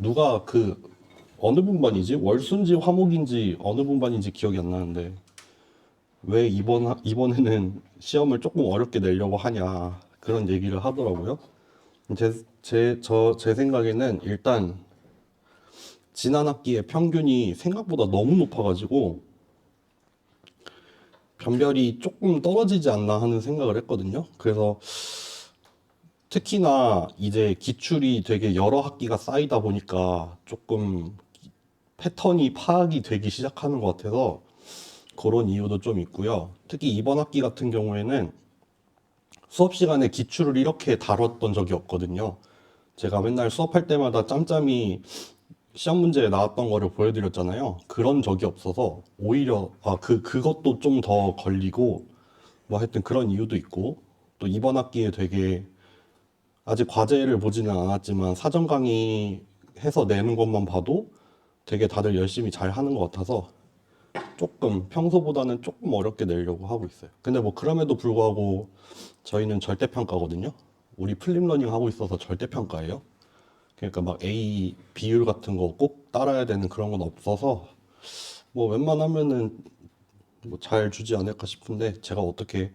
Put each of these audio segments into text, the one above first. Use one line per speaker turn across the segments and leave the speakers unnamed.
누가 그 어느 분반이지? 월수인지 화목인지 어느 분반인지 기억이 안 나는데 왜 이번에는 시험을 조금 어렵게 내려고 하냐 그런 얘기를 하더라고요. 제 생각에는 일단 지난 학기의 평균이 생각보다 너무 높아가지고 변별이 조금 떨어지지 않나 하는 생각을 했거든요. 그래서 특히나 이제 기출이 되게 여러 학기가 쌓이다 보니까 조금 패턴이 파악이 되기 시작하는 것 같아서 그런 이유도 좀 있고요. 특히 이번 학기 같은 경우에는 수업 시간에 기출을 이렇게 다뤘던 적이 없거든요. 제가 맨날 수업할 때마다 짬짬이 시험 문제에 나왔던 거를 보여드렸잖아요. 그런 적이 없어서 오히려 그것도 좀 더 걸리고 뭐 하여튼 그런 이유도 있고 또 이번 학기에 되게 아직 과제를 보지는 않았지만 사전 강의 해서 내는 것만 봐도 되게 다들 열심히 잘 하는 것 같아서 조금 평소보다는 조금 어렵게 내려고 하고 있어요. 근데 뭐 그럼에도 불구하고 저희는 절대평가거든요. 우리 플립러닝 하고 있어서 절대평가예요. 그러니까 막 A 비율 같은 거 꼭 따라야 되는 그런 건 없어서 뭐 웬만하면은 뭐 잘 주지 않을까 싶은데 제가 어떻게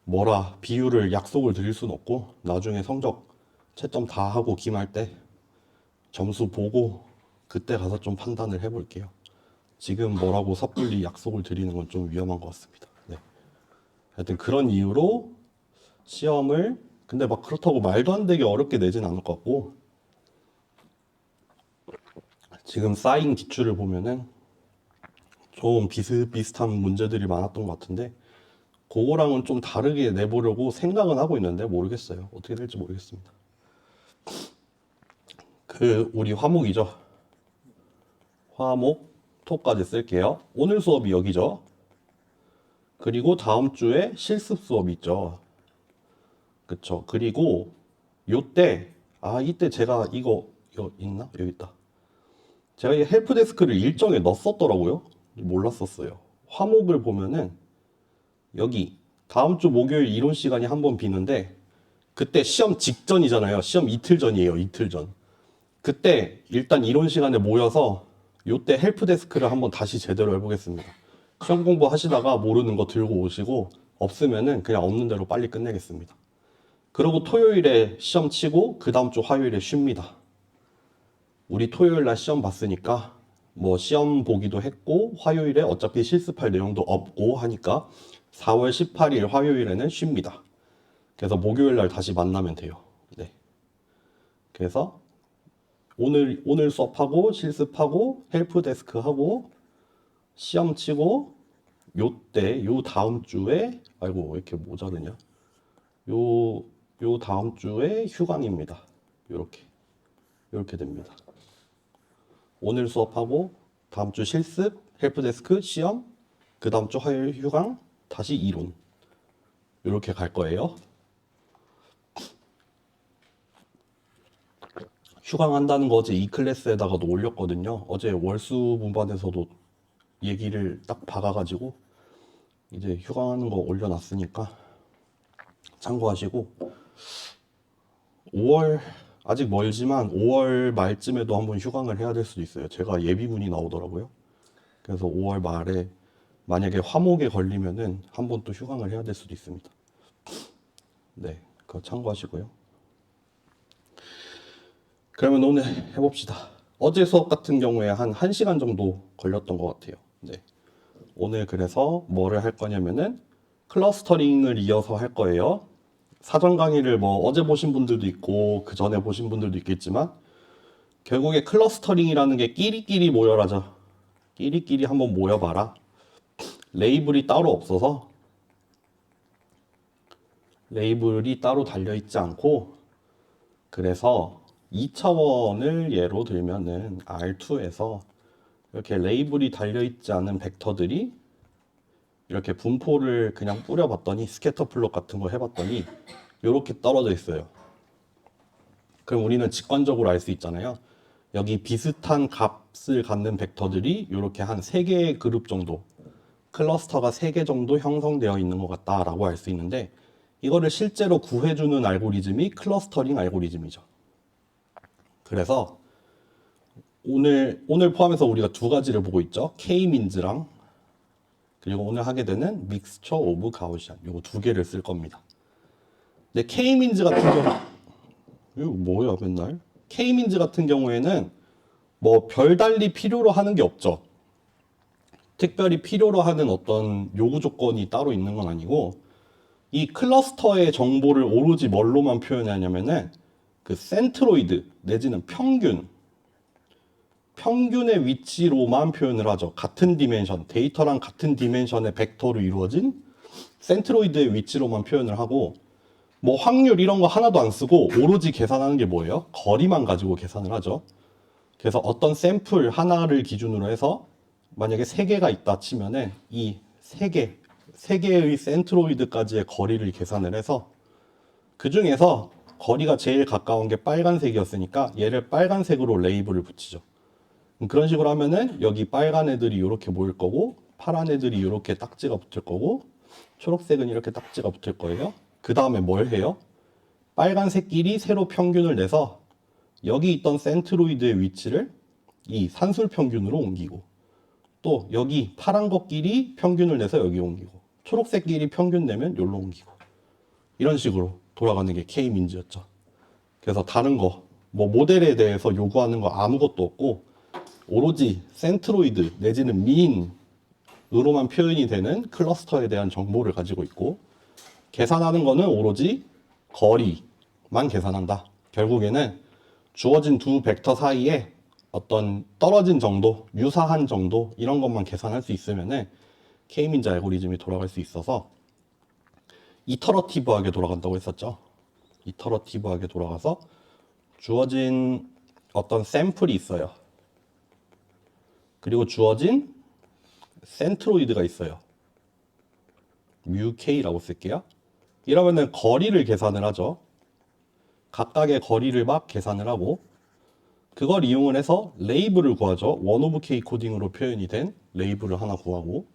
뭐라 비율을 약속을 드릴 수는 없고 나중에 성적 채점 다 하고 기말 때 점수 보고 그때 가서 좀 판단을 해볼게요. 지금 뭐라고 섣불리 약속을 드리는 건 좀 위험한 것 같습니다. 네. 하여튼 그런 이유로 시험을 근데 막 그렇다고 말도 안 되게 어렵게 내진 않을 것 같고 지금 쌓인 기출을 보면은 좀 비슷비슷한 문제들이 많았던 것 같은데 그거랑은 좀 다르게 내보려고 생각은 하고 있는데 모르겠어요. 어떻게 될지 모르겠습니다. 그 우리 화목이죠. 화목 토까지 쓸게요. 오늘 수업이 여기죠. 그리고 다음 주에 실습 수업이 있죠. 그쵸. 그리고 요때 이때 제가 이거 있나? 여기 있다. 제가 이 헬프데스크를 일정에 넣었었더라고요. 몰랐었어요. 화목을 보면은 여기 다음 주 목요일 이론 시간이 한 번 비는데 그때 시험 직전이잖아요. 시험 이틀 전이에요. 이틀 전. 그때 일단 이론 시간에 모여서 요때 헬프데스크를 한번 다시 제대로 해보겠습니다. 시험 공부 하시다가 모르는 거 들고 오시고 없으면은 그냥 없는 대로 빨리 끝내겠습니다. 그리고 토요일에 시험 치고 그 다음 주 화요일에 쉽니다. 우리 토요일 날 시험 봤으니까 뭐 시험 보기도 했고 화요일에 어차피 실습할 내용도 없고 하니까 4월 18일 화요일에는 쉽니다. 그래서 목요일 날 다시 만나면 돼요. 네. 그래서 오늘 수업하고 실습하고 헬프데스크 하고 시험 치고 요 다음 주에 아이고 왜 이렇게 모자르냐? 요 다음 주에 휴강입니다. 요렇게 됩니다. 오늘 수업하고 다음 주 실습, 헬프데스크, 시험, 그 다음 주 화요일 휴강, 다시 이론. 이렇게 갈 거예요. 휴강한다는 거 어제 이 클래스에다가도 올렸거든요. 어제 월수 분반에서도 얘기를 딱 박아가지고 이제 휴강하는 거 올려놨으니까 참고하시고 5월 아직 멀지만 5월 말쯤에도 한번 휴강을 해야 될 수도 있어요. 제가 예비군이 나오더라고요. 그래서 5월 말에 만약에 화목에 걸리면은 한번 또 휴강을 해야 될 수도 있습니다. 네, 그거 참고하시고요. 그러면 오늘 해봅시다. 어제 수업 같은 경우에 한 1시간 정도 걸렸던 것 같아요. 네. 오늘 그래서 뭐를 할 거냐면은 클러스터링을 이어서 할 거예요. 사전 강의를 뭐 어제 보신 분들도 있고 그 전에 보신 분들도 있겠지만 결국에 클러스터링이라는 게 끼리끼리 모여라죠. 끼리끼리 한번 모여봐라. 레이블이 따로 없어서 레이블이 따로 달려있지 않고 그래서 2차원을 예로 들면은 R2에서 이렇게 레이블이 달려있지 않은 벡터들이 이렇게 분포를 그냥 뿌려봤더니 스캐터 플롯 같은 거 해봤더니 이렇게 떨어져 있어요. 그럼 우리는 직관적으로 알 수 있잖아요. 여기 비슷한 값을 갖는 벡터들이 이렇게 한 3개의 그룹 정도 클러스터가 3개 정도 형성되어 있는 것 같다라고 알 수 있는데 이거를 실제로 구해주는 알고리즘이 클러스터링 알고리즘이죠. 그래서 오늘 포함해서 우리가 두 가지를 보고 있죠. K-민즈랑 그리고 오늘 하게 되는 믹스처 오브 가우시안 요거 두 개를 쓸 겁니다. 근데 K-민즈 같은 경우 이거 뭐야 맨날 K-민즈 같은 경우에는 뭐 별달리 필요로 하는 게 없죠. 특별히 필요로 하는 어떤 요구 조건이 따로 있는 건 아니고 이 클러스터의 정보를 오로지 뭘로만 표현하냐면은 그 센트로이드 내지는 평균의 위치로만 표현을 하죠. 같은 디멘션, 데이터랑 같은 디멘션의 벡터로 이루어진 센트로이드의 위치로만 표현을 하고 뭐 확률 이런 거 하나도 안 쓰고 오로지 계산하는 게 뭐예요? 거리만 가지고 계산을 하죠. 그래서 어떤 샘플 하나를 기준으로 해서 만약에 3개가 있다 치면은 이 3개의 센트로이드까지의 거리를 계산을 해서 그 중에서 거리가 제일 가까운 게 빨간색이었으니까 얘를 빨간색으로 레이블을 붙이죠. 그런 식으로 하면은 여기 빨간 애들이 이렇게 모일 거고 파란 애들이 이렇게 딱지가 붙을 거고 초록색은 이렇게 딱지가 붙을 거예요. 그 다음에 뭘 해요? 빨간색끼리 새로 평균을 내서 여기 있던 센트로이드의 위치를 이 산술 평균으로 옮기고 또 여기 파란 것끼리 평균을 내서 여기 옮기고 초록색끼리 평균 내면 여기로 옮기고 이런 식으로 돌아가는 게 K-민즈였죠. 그래서 다른 거, 뭐 모델에 대해서 요구하는 거 아무것도 없고 오로지 센트로이드 내지는 민으로만 표현이 되는 클러스터에 대한 정보를 가지고 있고 계산하는 거는 오로지 거리만 계산한다. 결국에는 주어진 두 벡터 사이에 어떤 떨어진 정도, 유사한 정도 이런 것만 계산할 수 있으면은 K-민즈 알고리즘이 돌아갈 수 있어서 이터러티브하게 돌아간다고 했었죠. 이터러티브하게 돌아가서 주어진 어떤 샘플이 있어요. 그리고 주어진 센트로이드가 있어요. 뮤K라고 쓸게요. 이러면은 거리를 계산을 하죠. 각각의 거리를 막 계산을 하고 그걸 이용을 해서 레이블을 구하죠. 원 오브 K 코딩으로 표현이 된 레이블을 하나 구하고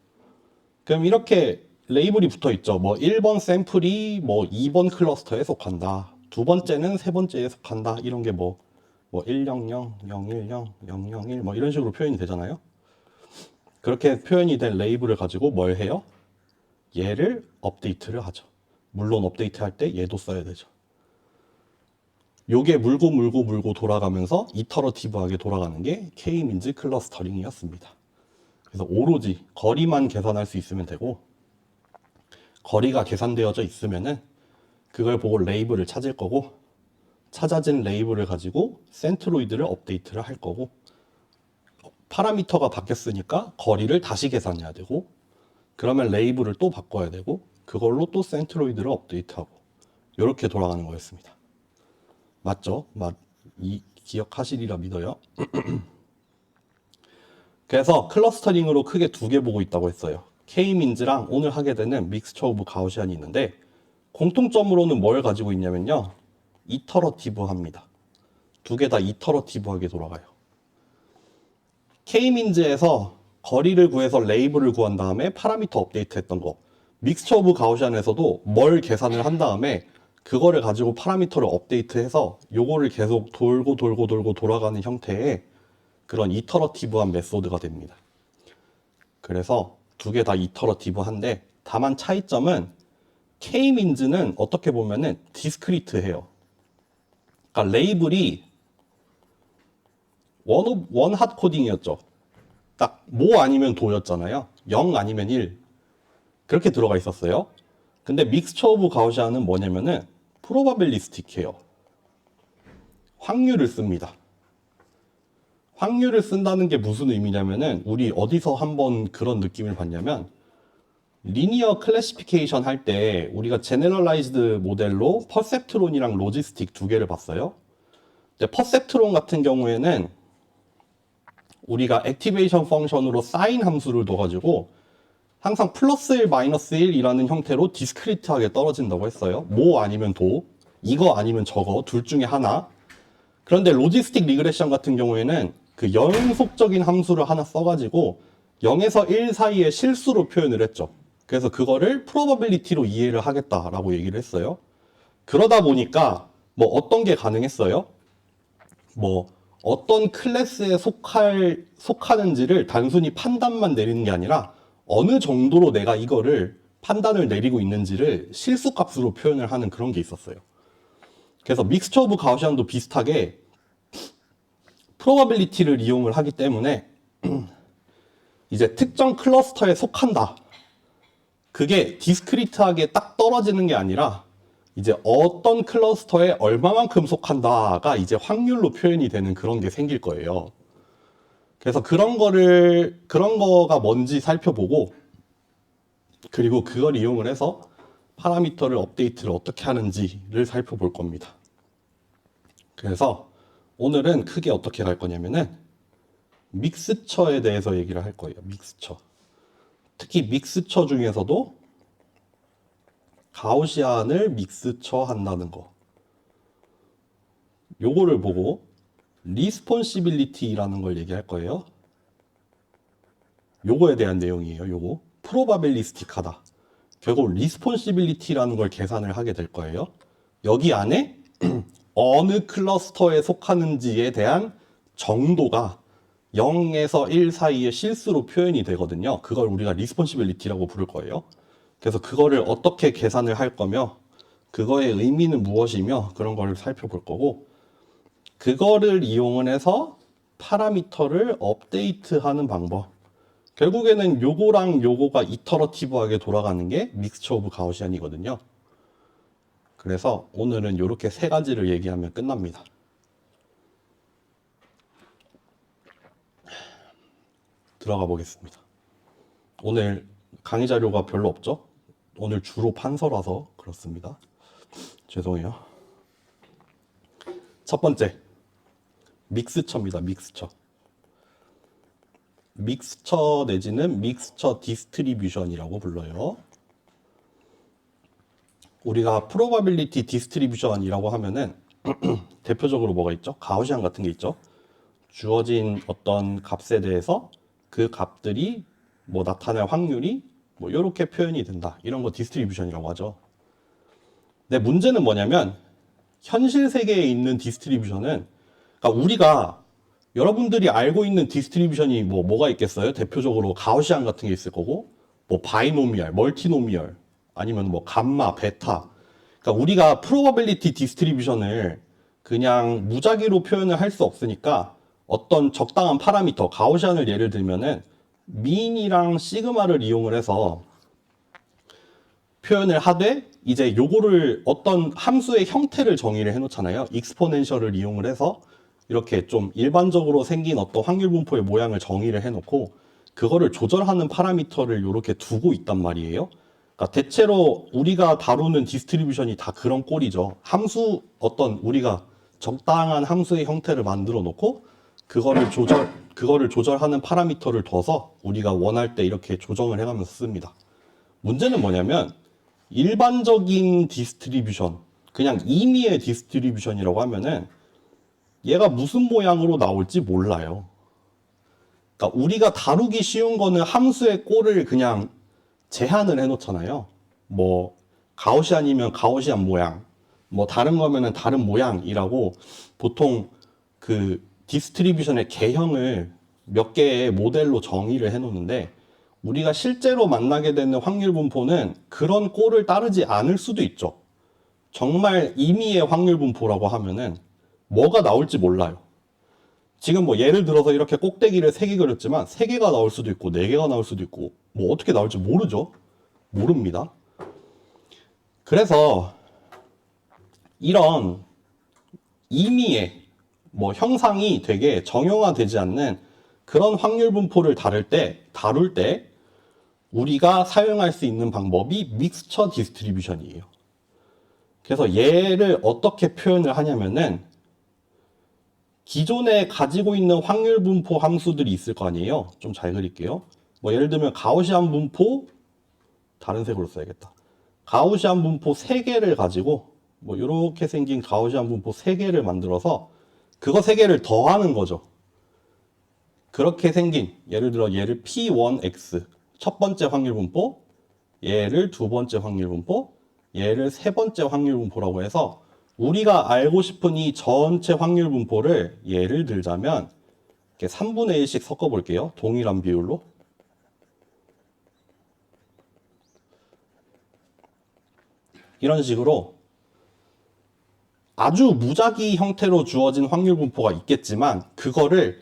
그럼 이렇게 레이블이 붙어 있죠. 뭐 1번 샘플이 뭐 2번 클러스터에 속한다. 두 번째는 세 번째에 속한다. 이런 게 뭐 100, 010, 001 뭐 이런 식으로 표현이 되잖아요. 그렇게 표현이 된 레이블을 가지고 뭘 해요? 얘를 업데이트를 하죠. 물론 업데이트할 때 얘도 써야 되죠. 요게 물고 돌아가면서 이터러티브하게 돌아가는 게 K-민즈 클러스터링이었습니다. 그래서 오로지 거리만 계산할 수 있으면 되고 거리가 계산되어져 있으면은 그걸 보고 레이블을 찾을 거고 찾아진 레이블을 가지고 센트로이드를 업데이트를 할 거고 파라미터가 바뀌었으니까 거리를 다시 계산해야 되고 그러면 레이블을 또 바꿔야 되고 그걸로 또 센트로이드를 업데이트하고 이렇게 돌아가는 거였습니다. 맞죠? 이 기억하시리라 믿어요. 그래서 클러스터링으로 크게 두 개 보고 있다고 했어요. K-민즈랑 오늘 하게 되는 믹스처 오브 가우시안이 있는데 공통점으로는 뭘 가지고 있냐면요. 이터러티브합니다. 두 개 다 이터러티브하게 돌아가요. K-민즈에서 거리를 구해서 레이블을 구한 다음에 파라미터 업데이트 했던 거 믹스처 오브 가우시안에서도 뭘 계산을 한 다음에 그거를 가지고 파라미터를 업데이트해서 요거를 계속 돌고 돌아가는 형태의 그런 이터러티브한 메소드가 됩니다. 그래서 두 개 다 이터러티브한데 다만 차이점은 K-민즈는 어떻게 보면은 디스크리트해요. 그러니까 레이블이 원핫 코딩이었죠. 딱 모 아니면 도였잖아요. 0 아니면 1 그렇게 들어가 있었어요. 근데 믹스처 오브 가우시안은 뭐냐면은 프로바빌리스틱해요. 확률을 씁니다. 확률을 쓴다는 게 무슨 의미냐면은 우리 어디서 한번 그런 느낌을 받냐면 리니어 클래시피케이션 할 때 우리가 제너럴라이즈드 모델로 퍼셉트론이랑 로지스틱 두 개를 봤어요. 근데 퍼셉트론 같은 경우에는 우리가 액티베이션 펑션으로 사인 함수를 둬가지고 항상 플러스 1, 마이너스 1이라는 형태로 디스크리트하게 떨어진다고 했어요. 모 아니면 도, 이거 아니면 저거, 둘 중에 하나. 그런데 로지스틱 리그레션 같은 경우에는 그 연속적인 함수를 하나 써가지고 0에서 1 사이에 실수로 표현을 했죠. 그래서 그거를 프로버빌리티로 이해를 하겠다라고 얘기를 했어요. 그러다 보니까 뭐 어떤 게 가능했어요? 뭐 어떤 클래스에 속하는지를 단순히 판단만 내리는 게 아니라 어느 정도로 내가 이거를 판단을 내리고 있는지를 실수값으로 표현을 하는 그런 게 있었어요. 그래서 믹스처 오브 가우시안도 비슷하게 프로바빌리티를 이용을 하기 때문에 이제 특정 클러스터에 속한다. 그게 디스크리트하게 딱 떨어지는 게 아니라 이제 어떤 클러스터에 얼마만큼 속한다가 이제 확률로 표현이 되는 그런 게 생길 거예요. 그래서 그런 거가 뭔지 살펴보고, 그리고 그걸 이용을 해서 파라미터를 업데이트를 어떻게 하는지를 살펴볼 겁니다. 그래서 오늘은 크게 어떻게 갈 거냐면은 믹스처에 대해서 얘기를 할 거예요. 믹스처. 특히 믹스처 중에서도 가우시안을 믹스처 한다는 거. 요거를 보고 리스폰시빌리티라는 걸 얘기할 거예요. 요거에 대한 내용이에요. 요거. 프로바빌리스틱하다. 결국 리스폰시빌리티라는 걸 계산을 하게 될 거예요. 여기 안에 어느 클러스터에 속하는지에 대한 정도가 0에서 1 사이의 실수로 표현이 되거든요. 그걸 우리가 리스폰시빌리티라고 부를 거예요. 그래서 그거를 어떻게 계산을 할 거며 그거의 의미는 무엇이며 그런 걸 살펴볼 거고, 그거를 이용을 해서 파라미터를 업데이트하는 방법. 결국에는 요거랑 요거가 이터러티브하게 돌아가는 게 믹스처 오브 가우시안이거든요. 그래서 오늘은 요렇게 세 가지를 얘기하면 끝납니다. 들어가 보겠습니다. 오늘 강의 자료가 별로 없죠? 오늘 주로 판서라서 그렇습니다. 죄송해요. 첫 번째, 믹스처입니다. 믹스처. 믹스처 내지는 믹스처 디스트리뷰션이라고 불러요. 우리가 프로바빌리티 디스트리뷰션이라고 하면은 대표적으로 뭐가 있죠? 가우시안 같은 게 있죠. 주어진 어떤 값에 대해서 그 값들이 뭐 나타날 확률이 뭐 이렇게 표현이 된다. 이런 거 디스트리뷰션이라고 하죠. 근데 문제는 뭐냐면 현실 세계에 있는 디스트리뷰션은, 그러니까 우리가 여러분들이 알고 있는 디스트리뷰션이 뭐가 있겠어요? 대표적으로 가우시안 같은 게 있을 거고, 뭐 바이노미얼, 멀티노미얼, 아니면 뭐 감마, 베타. 그러니까 우리가 프로바빌리티 디스트리뷰션을 그냥 무작위로 표현을 할 수 없으니까 어떤 적당한 파라미터, 가우시안을 예를 들면은 민이랑 시그마를 이용을 해서 표현을 하되, 이제 요거를 어떤 함수의 형태를 정의를 해 놓잖아요. 익스포넨셜을 이용을 해서 이렇게 좀 일반적으로 생긴 어떤 확률 분포의 모양을 정의를 해 놓고 그거를 조절하는 파라미터를 이렇게 두고 있단 말이에요. 그러니까 대체로 우리가 다루는 디스트리뷰션이 다 그런 꼴이죠. 함수, 어떤 우리가 적당한 함수의 형태를 만들어 놓고 그거를 조절하는 파라미터를 둬서 우리가 원할 때 이렇게 조정을 해가면서 씁니다. 문제는 뭐냐면 일반적인 디스트리뷰션, 그냥 임의의 디스트리뷰션이라고 하면은 얘가 무슨 모양으로 나올지 몰라요. 그러니까 우리가 다루기 쉬운 거는 함수의 꼴을 그냥 제한을 해 놓잖아요. 뭐 가우시안이면 가우시안 모양, 뭐 다른 거면은 다른 모양이라고 보통 그 디스트리뷰션의 개형을 몇 개의 모델로 정의를 해 놓는데, 우리가 실제로 만나게 되는 확률 분포는 그런 꼴을 따르지 않을 수도 있죠. 정말 임의의 확률 분포라고 하면은 뭐가 나올지 몰라요. 지금 뭐 예를 들어서 이렇게 꼭대기를 3개 그렸지만 3개가 나올 수도 있고 4개가 나올 수도 있고 뭐 어떻게 나올지 모르죠. 모릅니다. 그래서 이런 임의의 뭐 형상이 되게 정형화되지 않는 그런 확률 분포를 다룰 때 우리가 사용할 수 있는 방법이 믹스처 디스트리뷰션이에요. 그래서 얘를 어떻게 표현을 하냐면은 기존에 가지고 있는 확률 분포 함수들이 있을 거 아니에요. 좀 잘 그릴게요. 뭐 예를 들면 가우시안 분포, 다른 색으로 써야겠다. 가우시안 분포 3개를 가지고 뭐 이렇게 생긴 가우시안 분포 3개를 만들어서 그거 3개를 더하는 거죠. 그렇게 생긴, 예를 들어 얘를 P1X, 첫 번째 확률 분포, 얘를 두 번째 확률 분포, 얘를 세 번째 확률 분포라고 해서 우리가 알고 싶은 이 전체 확률 분포를 예를 들자면 이렇게 3분의 1씩 섞어 볼게요. 동일한 비율로. 이런 식으로 아주 무작위 형태로 주어진 확률 분포가 있겠지만 그거를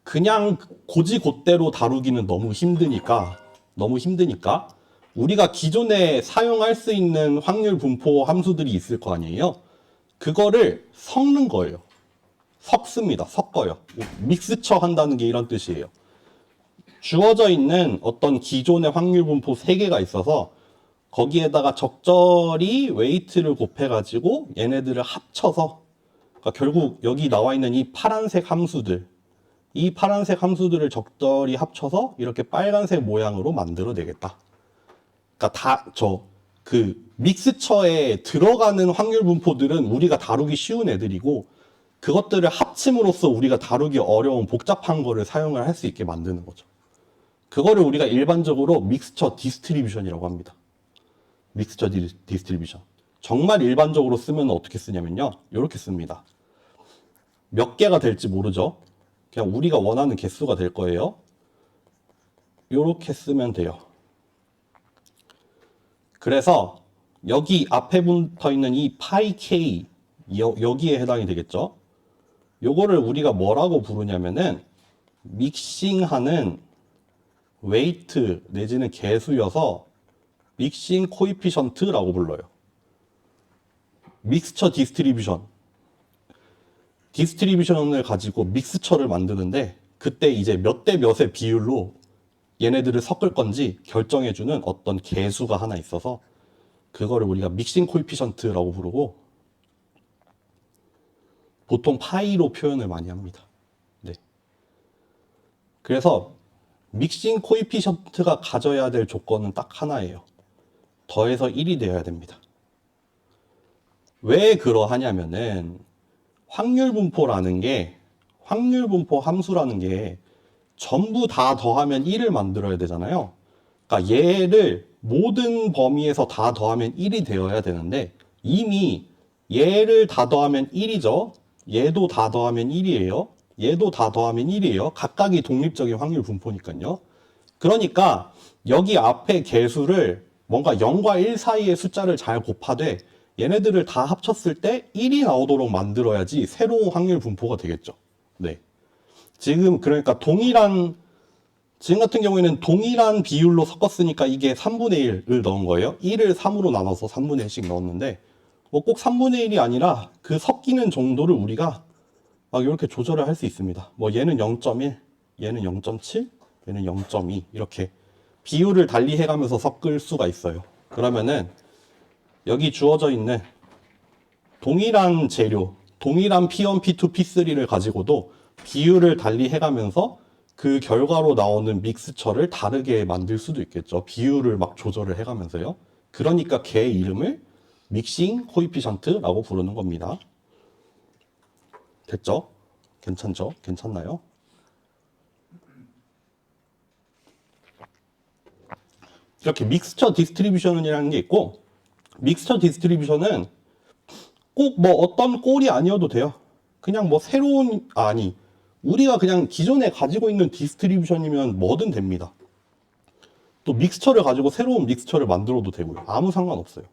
그냥 고지곧대로 다루기는 너무 힘드니까 우리가 기존에 사용할 수 있는 확률 분포 함수들이 있을 거 아니에요. 그거를 섞는 거예요. 섞습니다. 섞어요. 믹스처 한다는 게 이런 뜻이에요. 주어져 있는 어떤 기존의 확률 분포 3개가 있어서 거기에다가 적절히 웨이트를 곱해가지고 얘네들을 합쳐서, 그러니까 결국 여기 나와 있는 이 파란색 함수들, 이 파란색 함수들을 적절히 합쳐서 이렇게 빨간색 모양으로 만들어내겠다. 그러니까 믹스처에 들어가는 확률 분포들은 우리가 다루기 쉬운 애들이고, 그것들을 합침으로써 우리가 다루기 어려운 복잡한 거를 사용을 할 수 있게 만드는 거죠. 그거를 우리가 일반적으로 믹스처 디스트리뷰션이라고 합니다. 믹스처 디스트리뷰션. 정말 일반적으로 쓰면 어떻게 쓰냐면요. 이렇게 씁니다. 몇 개가 될지 모르죠. 그냥 우리가 원하는 개수가 될 거예요. 이렇게 쓰면 돼요. 그래서 여기 앞에 붙어 있는 이 파이 K, 여기에 해당이 되겠죠. 요거를 우리가 뭐라고 부르냐면은 믹싱하는 웨이트 내지는 개수여서 믹싱 코이피션트라고 불러요. 믹스처 디스트리뷰션을 가지고 믹스처를 만드는데, 그때 이제 몇 대 몇의 비율로 얘네들을 섞을 건지 결정해주는 어떤 개수가 하나 있어서 그거를 우리가 믹싱 코이피션트라고 부르고, 보통 파이로 표현을 많이 합니다. 네. 그래서 믹싱 코이피션트가 가져야 될 조건은 딱 하나예요. 더해서 1이 되어야 됩니다. 왜 그러하냐면은 확률 분포 함수라는 게 전부 다 더하면 1을 만들어야 되잖아요. 그러니까 얘를 모든 범위에서 다 더하면 1이 되어야 되는데, 이미 얘를 다 더하면 1이죠. 얘도 다 더하면 1이에요. 얘도 다 더하면 1이에요. 각각이 독립적인 확률 분포니까요. 그러니까 여기 앞에 개수를 뭔가 0과 1 사이의 숫자를 잘 곱하되 얘네들을 다 합쳤을 때 1이 나오도록 만들어야지 새로운 확률 분포가 되겠죠. 네. 지금 그러니까 지금 같은 경우에는 동일한 비율로 섞었으니까 이게 3분의 1을 넣은 거예요. 1을 3으로 나눠서 3분의 1씩 넣었는데, 뭐 꼭 3분의 1이 아니라 그 섞이는 정도를 우리가 막 이렇게 조절을 할 수 있습니다. 뭐 얘는 0.1, 얘는 0.7, 얘는 0.2 이렇게 비율을 달리 해가면서 섞을 수가 있어요. 그러면은 여기 주어져 있는 동일한 재료, 동일한 P1, P2, P3를 가지고도 비율을 달리 해가면서 그 결과로 나오는 믹스처를 다르게 만들 수도 있겠죠. 비율을 막 조절을 해가면서요. 그러니까 걔 이름을 믹싱 코이피션트라고 부르는 겁니다. 됐죠? 괜찮죠? 괜찮나요? 이렇게 믹스처 디스트리뷰션이라는 게 있고, 믹스처 디스트리뷰션은 꼭 뭐 어떤 꼴이 아니어도 돼요. 그냥 뭐 우리가 그냥 기존에 가지고 있는 디스트리뷰션이면 뭐든 됩니다. 또 믹스처를 가지고 새로운 믹스처를 만들어도 되고요. 아무 상관없어요.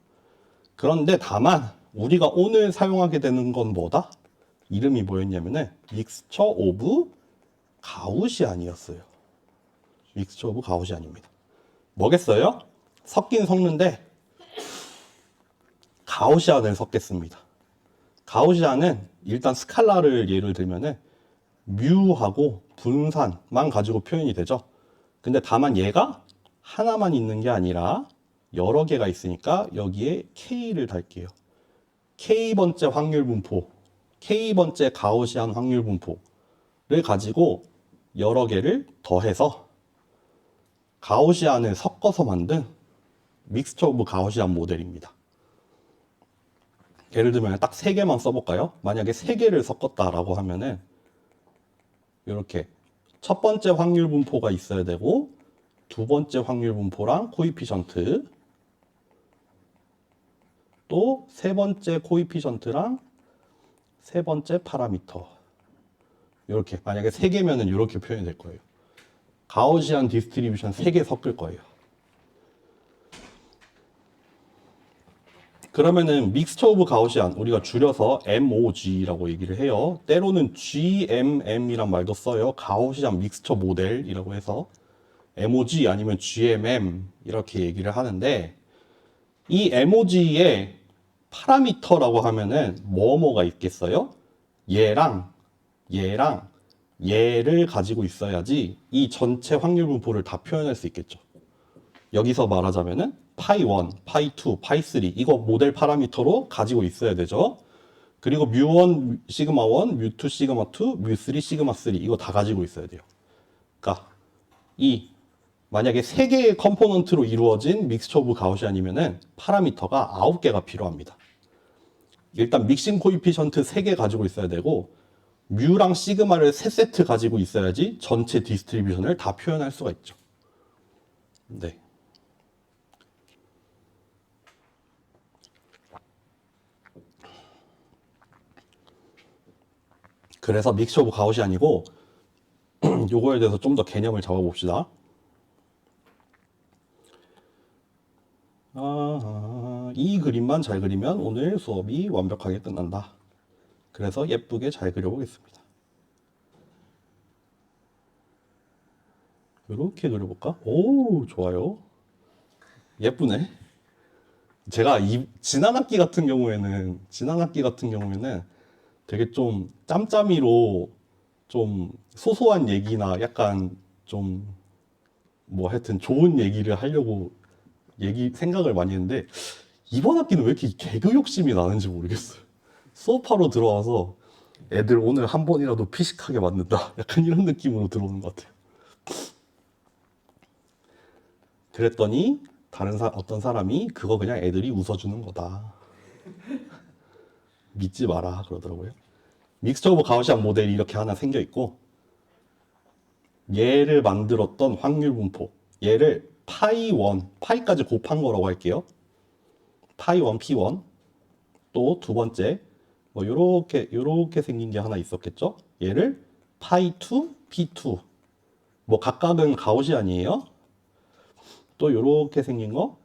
그런데 다만 우리가 오늘 사용하게 되는 건 뭐다? 이름이 뭐였냐면은 믹스처 오브 가우시안이었어요. 믹스처 오브 가우시안입니다. 뭐겠어요? 섞긴 섞는데 가우시안을 섞겠습니다. 가우시안은 일단 스칼라를 예를 들면은 뮤하고 분산만 가지고 표현이 되죠. 근데 다만 얘가 하나만 있는 게 아니라 여러 개가 있으니까 여기에 K를 달게요. K번째 확률 분포, K번째 가우시안 확률 분포를 가지고 여러 개를 더해서 가우시안을 섞어서 만든 믹스처 오브 가우시안 모델입니다. 예를 들면 딱 3개만 써볼까요? 만약에 3개를 섞었다라고 하면은 이렇게 첫 번째 확률 분포가 있어야 되고, 두 번째 확률 분포랑 코이피션트, 또 세 번째 코이피션트랑 세 번째 파라미터. 이렇게 만약에 세 개면은 이렇게 표현이 될 거예요. 가우시안 디스트리뷰션 세 개 섞을 거예요. 그러면은 믹스처 오브 가우시안 우리가 줄여서 MOG라고 얘기를 해요. 때로는 GMM이란 말도 써요. 가우시안 믹스처 모델이라고 해서 MOG 아니면 GMM 이렇게 얘기를 하는데 이 MOG에 파라미터라고 하면은 뭐뭐가 있겠어요? 얘랑 얘를 가지고 있어야지 이 전체 확률 분포를 다 표현할 수 있겠죠. 여기서 말하자면은 파이 1, 파이 2, 파이 3 이거 모델 파라미터로 가지고 있어야 되죠. 그리고 뮤1 시그마 1, 뮤2 시그마 2, 뮤3 시그마 3 이거 다 가지고 있어야 돼요. 그러니까 이 만약에 3개의 컴포넌트로 이루어진 믹스처 오브 가우시안이면은 파라미터가 9개가 필요합니다. 일단 믹싱 코이피션트 3개 가지고 있어야 되고 뮤랑 시그마를 3세트 가지고 있어야지 전체 디스트리뷰션을 다 표현할 수가 있죠. 네. 그래서 믹스처 오브 가우시안이고 요거에 대해서 좀 더 개념을 잡아봅시다. 이 그림만 잘 그리면 오늘 수업이 완벽하게 끝난다. 그래서 예쁘게 잘 그려보겠습니다. 이렇게 그려볼까? 오, 좋아요. 예쁘네. 제가 지난 학기 같은 경우에는 되게 좀 짬짬이로 좀 소소한 얘기나 약간 좀 뭐 하여튼 좋은 얘기를 하려고 생각을 많이 했는데 이번 학기는 왜 이렇게 개그 욕심이 나는지 모르겠어요. 수업하러 들어와서 애들 오늘 한 번이라도 피식하게 만든다. 약간 이런 느낌으로 들어오는 것 같아요. 그랬더니 어떤 사람이 그거 그냥 애들이 웃어주는 거다. 믿지 마라 그러더라고요. 믹스처 오브 가우시안 모델이 이렇게 하나 생겨 있고 얘를 만들었던 확률 분포 얘를 파이 1, 파이까지 곱한 거라고 할게요. 파이 1, P1 또 두 번째 뭐 요렇게 생긴 게 하나 있었겠죠. 얘를 파이 2, P2 뭐 각각은 가우시안이에요. 또 요렇게 생긴 거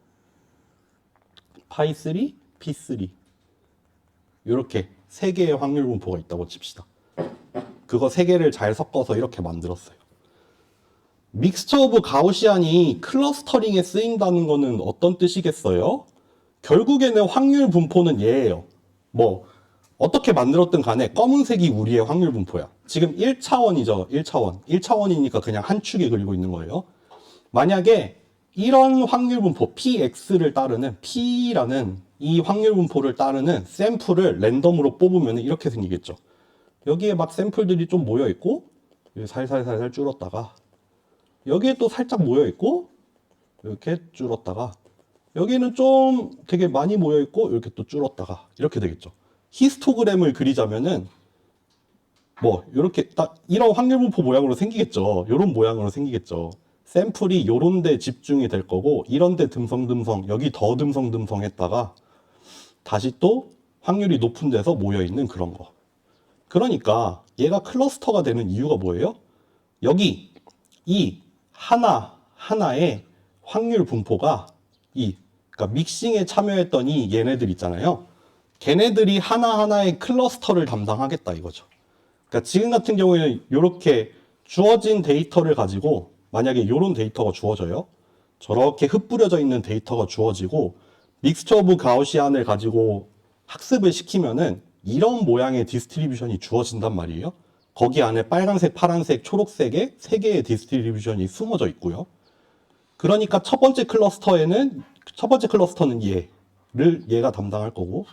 파이 3, P3 요렇게 세 개의 확률 분포가 있다고 칩시다. 그거 세 개를 잘 섞어서 이렇게 만들었어요. 믹스처 오브 가우시안이 클러스터링에 쓰인다는 거는 어떤 뜻이겠어요? 결국에는 확률 분포는 얘예요. 뭐 어떻게 만들었든 간에 검은색이 우리의 확률 분포야. 지금 1차원이죠. 1차원. 1차원이니까 그냥 한 축에 그리고 있는 거예요. 만약에 이런 확률 분포 px를 따르는 p라는 이 확률 분포를 따르는 샘플을 랜덤으로 뽑으면 이렇게 생기겠죠. 여기에 막 샘플들이 좀 모여 있고 살살살살 줄었다가 여기에 또 살짝 모여 있고 이렇게 줄었다가 여기는 좀 되게 많이 모여 있고 이렇게 또 줄었다가 이렇게 되겠죠. 히스토그램을 그리자면은 뭐 이렇게 딱 이런 확률 분포 모양으로 생기겠죠. 이런 모양으로 생기겠죠. 샘플이 요런 데 집중이 될 거고 이런 데 듬성듬성 여기 더 듬성듬성 했다가 다시 또 확률이 높은 데서 모여 있는 그런 거. 그러니까 얘가 클러스터가 되는 이유가 뭐예요? 여기 이 하나의 확률 분포가 그러니까 믹싱에 참여했던 이 얘네들 있잖아요. 걔네들이 하나하나의 클러스터를 담당하겠다 이거죠. 그러니까 지금 같은 경우에는 이렇게 주어진 데이터를 가지고 만약에 이런 데이터가 주어져요. 저렇게 흩뿌려져 있는 데이터가 주어지고 믹스처 오브 가우시안을 가지고 학습을 시키면은 이런 모양의 디스트리뷰션이 주어진단 말이에요. 거기 안에 빨간색, 파란색, 초록색의 세 개의 디스트리뷰션이 숨어져 있고요. 그러니까 첫 번째 클러스터는 얘가 담당할 거고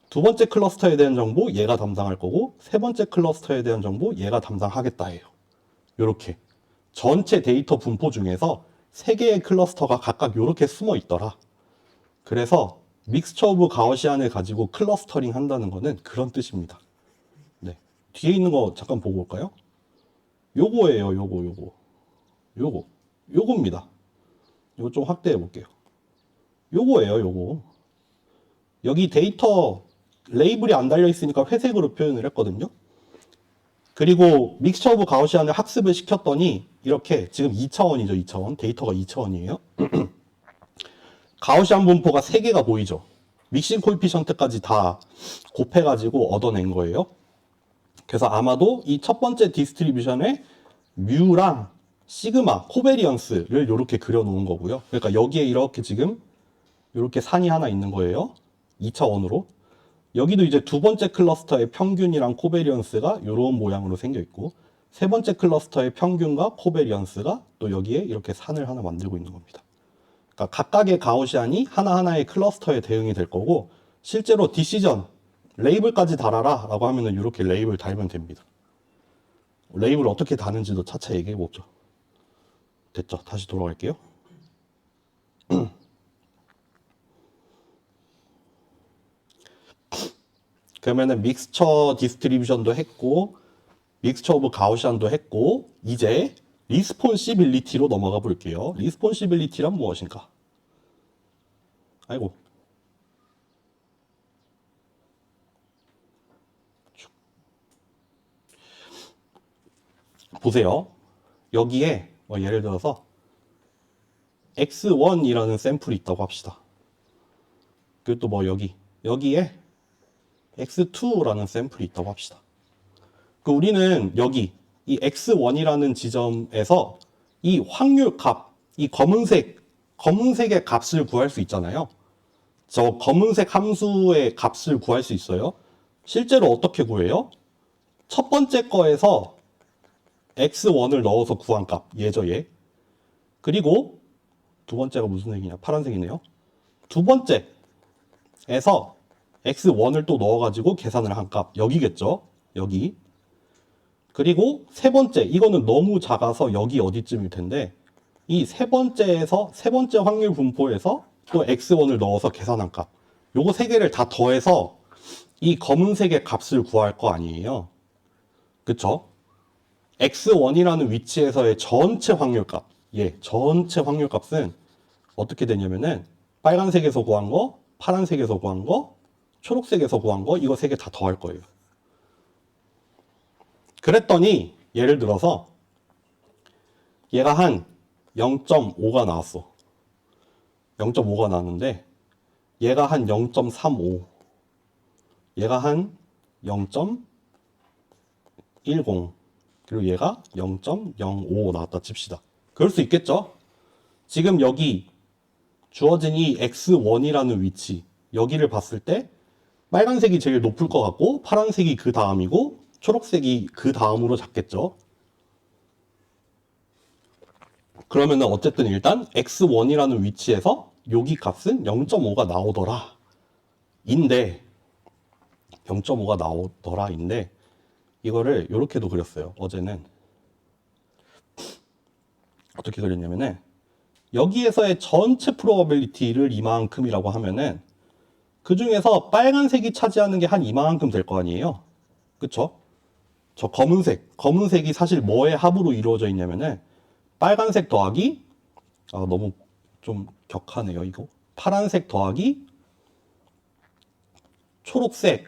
두 번째 클러스터에 대한 정보 얘가 담당할 거고 세 번째 클러스터에 대한 정보 얘가 담당하겠다예요. 이렇게 전체 데이터 분포 중에서 세 개의 클러스터가 각각 이렇게 숨어 있더라. 그래서 믹스처 오브 가우시안을 가지고 클러스터링 한다는 거는 그런 뜻입니다. 네. 뒤에 있는 거 잠깐 보고 올까요? 요거예요. 요겁니다. 이거 좀 확대해 볼게요. 요거예요. 여기 데이터 레이블이 안 달려 있으니까 회색으로 표현을 했거든요. 그리고 믹스처 오브 가우시안을 학습을 시켰더니 이렇게 지금 2차원이죠. 2차원. 데이터가 2차원이에요. 가우시안 분포가 3개가 보이죠. 믹싱 코에피션트까지 다 곱해가지고 얻어낸 거예요. 그래서 아마도 이 첫 번째 디스트리뷰션에 뮤랑 시그마, 코베리언스를 이렇게 그려놓은 거고요. 그러니까 여기에 이렇게 지금 이렇게 산이 하나 있는 거예요. 2차원으로. 여기도 이제 두 번째 클러스터의 평균이랑 코베리언스가 이런 모양으로 생겨 있고, 세 번째 클러스터의 평균과 코베리언스가 또 여기에 이렇게 산을 하나 만들고 있는 겁니다. 그러니까 각각의 가우시안이 하나하나의 클러스터에 대응이 될 거고, 실제로 디시전 레이블까지 달아라 라고 하면은 이렇게 레이블 달면 됩니다. 레이블 어떻게 다는지도 차차 얘기해 보죠. 됐죠? 다시 돌아갈게요. 그러면은 믹스처 디스트리뷰션도 했고, 믹스처 오브 가우시안도 했고, 이제 리스폰시빌리티로 넘어가 볼게요. 리스폰시빌리티란 무엇인가? 아이고. 보세요. 여기에 뭐 예를 들어서 X1이라는 샘플이 있다고 합시다. 그리고 또 뭐 여기에 X2라는 샘플이 있다고 합시다. 그 우리는 여기 이 X1이라는 지점에서 이 확률 값, 이 검은색의 값을 구할 수 있잖아요. 저 검은색 함수의 값을 구할 수 있어요. 실제로 어떻게 구해요? 첫 번째 거에서 X1을 넣어서 구한 값, 얘죠, 얘. 그리고 두 번째가 무슨 색이냐? 파란색이네요. 두 번째에서 X1을 또 넣어가지고 계산을 한 값, 여기겠죠? 여기. 그리고 세 번째, 이거는 너무 작아서 여기 어디쯤일 텐데, 이 세 번째 확률 분포에서 또 X1을 넣어서 계산한 값. 요거 세 개를 다 더해서 이 검은색의 값을 구할 거 아니에요. 그쵸? X1이라는 위치에서의 전체 확률값, 전체 확률값은 어떻게 되냐면은 빨간색에서 구한 거, 파란색에서 구한 거, 초록색에서 구한 거, 이거 세 개 다 더할 거예요. 그랬더니 예를 들어서 얘가 한 0.5가 나왔어. 0.5가 나왔는데 얘가 한 0.35, 얘가 한 0.10, 그리고 얘가 0.05 나왔다 칩시다. 그럴 수 있겠죠? 지금 여기 주어진 이 X1이라는 위치, 여기를 봤을 때 빨간색이 제일 높을 것 같고 파란색이 그 다음이고 초록색이 그 다음으로 잡겠죠. 그러면은 어쨌든 일단 X1이라는 위치에서 여기 값은 0.5가 나오더라 인데, 0.5가 나오더라 인데, 이거를 이렇게도 그렸어요. 어제는 어떻게 그렸냐면은 여기에서의 전체 프로바빌리티를 이만큼이라고 하면은 그 중에서 빨간색이 차지하는 게 한 이만큼 될 거 아니에요. 그쵸? 저 검은색이 사실 뭐의 합으로 이루어져 있냐면은 빨간색 더하기, 너무 좀 격하네요 이거. 파란색 더하기 초록색을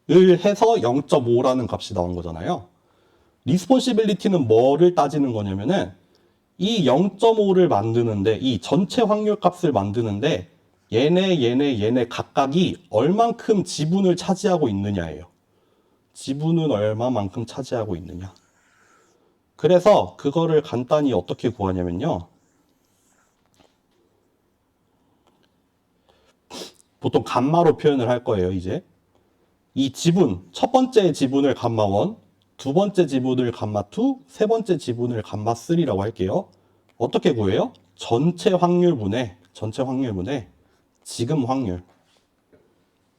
해서 0.5라는 값이 나온 거잖아요. 리스폰시빌리티는 뭐를 따지는 거냐면은 이 0.5를 만드는데, 이 전체 확률 값을 만드는데 얘네 각각이 얼만큼 지분을 차지하고 있느냐예요. 지분은 얼마만큼 차지하고 있느냐. 그래서 그거를 간단히 어떻게 구하냐면요, 보통 감마로 표현을 할 거예요. 이제 이 지분, 첫 번째 지분을 감마 1, 두 번째 지분을 감마 2, 세 번째 지분을 감마 3라고 할게요. 어떻게 구해요? 전체 확률분의 지금 확률,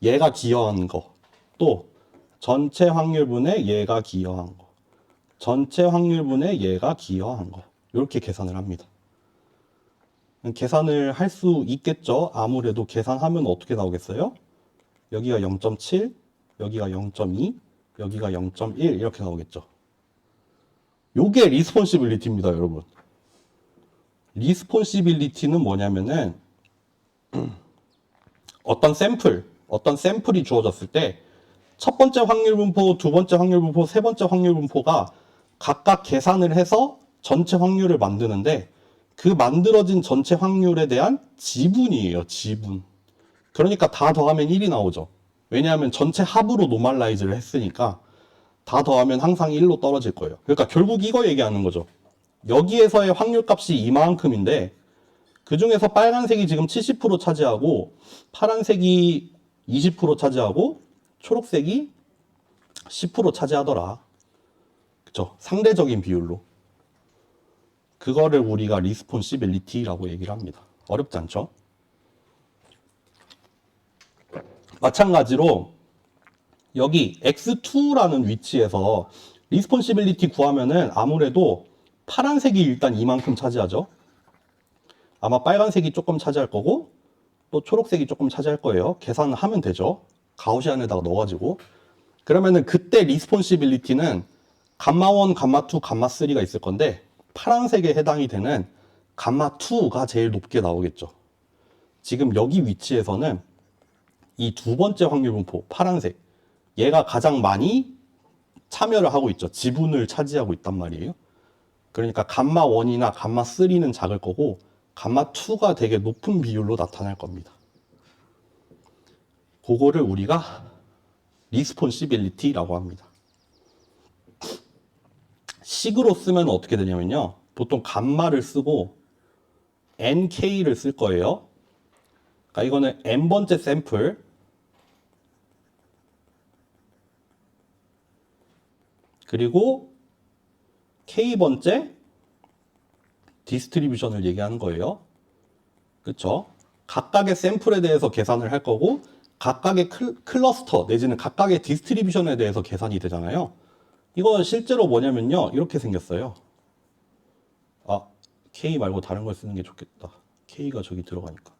얘가 기여한 거, 또 전체 확률분의 얘가 기여한 거, 전체 확률분의 얘가 기여한 거, 이렇게 계산을 합니다. 계산을 할 수 있겠죠. 아무래도 계산하면 어떻게 나오겠어요? 여기가 0.7, 여기가 0.2, 여기가 0.1 이렇게 나오겠죠. 요게 리스폰시빌리티입니다, 여러분. 리스폰시빌리티는 뭐냐면은 어떤 샘플이 주어졌을 때 첫 번째 확률 분포, 두 번째 확률 분포, 세 번째 확률 분포가 각각 계산을 해서 전체 확률을 만드는데 그 만들어진 전체 확률에 대한 지분이에요, 지분. 그러니까 다 더하면 1이 나오죠. 왜냐하면 전체 합으로 노멀라이즈를 했으니까 다 더하면 항상 1로 떨어질 거예요. 그러니까 결국 이거 얘기하는 거죠. 여기에서의 확률 값이 이만큼인데 그 중에서 빨간색이 지금 70% 차지하고 파란색이 20% 차지하고 초록색이 10% 차지하더라. 그쵸? 상대적인 비율로. 그거를 우리가 responsibility라고 얘기를 합니다. 어렵지 않죠? 마찬가지로 여기 x2라는 위치에서 responsibility 구하면은 아무래도 파란색이 일단 이만큼 차지하죠. 아마 빨간색이 조금 차지할 거고 또 초록색이 조금 차지할 거예요. 계산을 하면 되죠. 가우시안에다가 넣어가지고. 그러면은 그때 리스폰시빌리티는 감마1, 감마2, 감마3가 있을 건데 파란색에 해당이 되는 감마2가 제일 높게 나오겠죠. 지금 여기 위치에서는 이 두 번째 확률 분포, 파란색, 얘가 가장 많이 참여를 하고 있죠. 지분을 차지하고 있단 말이에요. 그러니까 감마1이나 감마3는 작을 거고 감마2가 되게 높은 비율로 나타날 겁니다. 그거를 우리가 리스폰시빌리티라고 합니다. 식으로 쓰면 어떻게 되냐면요. 보통 감마를 쓰고 nk를 쓸 거예요. 그러니까 이거는 n번째 샘플 그리고 k번째 디스트리뷰션을 얘기하는 거예요. 그쵸? 각각의 샘플에 대해서 계산을 할 거고 각각의 클러스터 내지는 각각의 디스트리뷰션에 대해서 계산이 되잖아요. 이거 실제로 뭐냐면요. 이렇게 생겼어요. 아, K 말고 다른 걸 쓰는 게 좋겠다. K가 저기 들어가니까.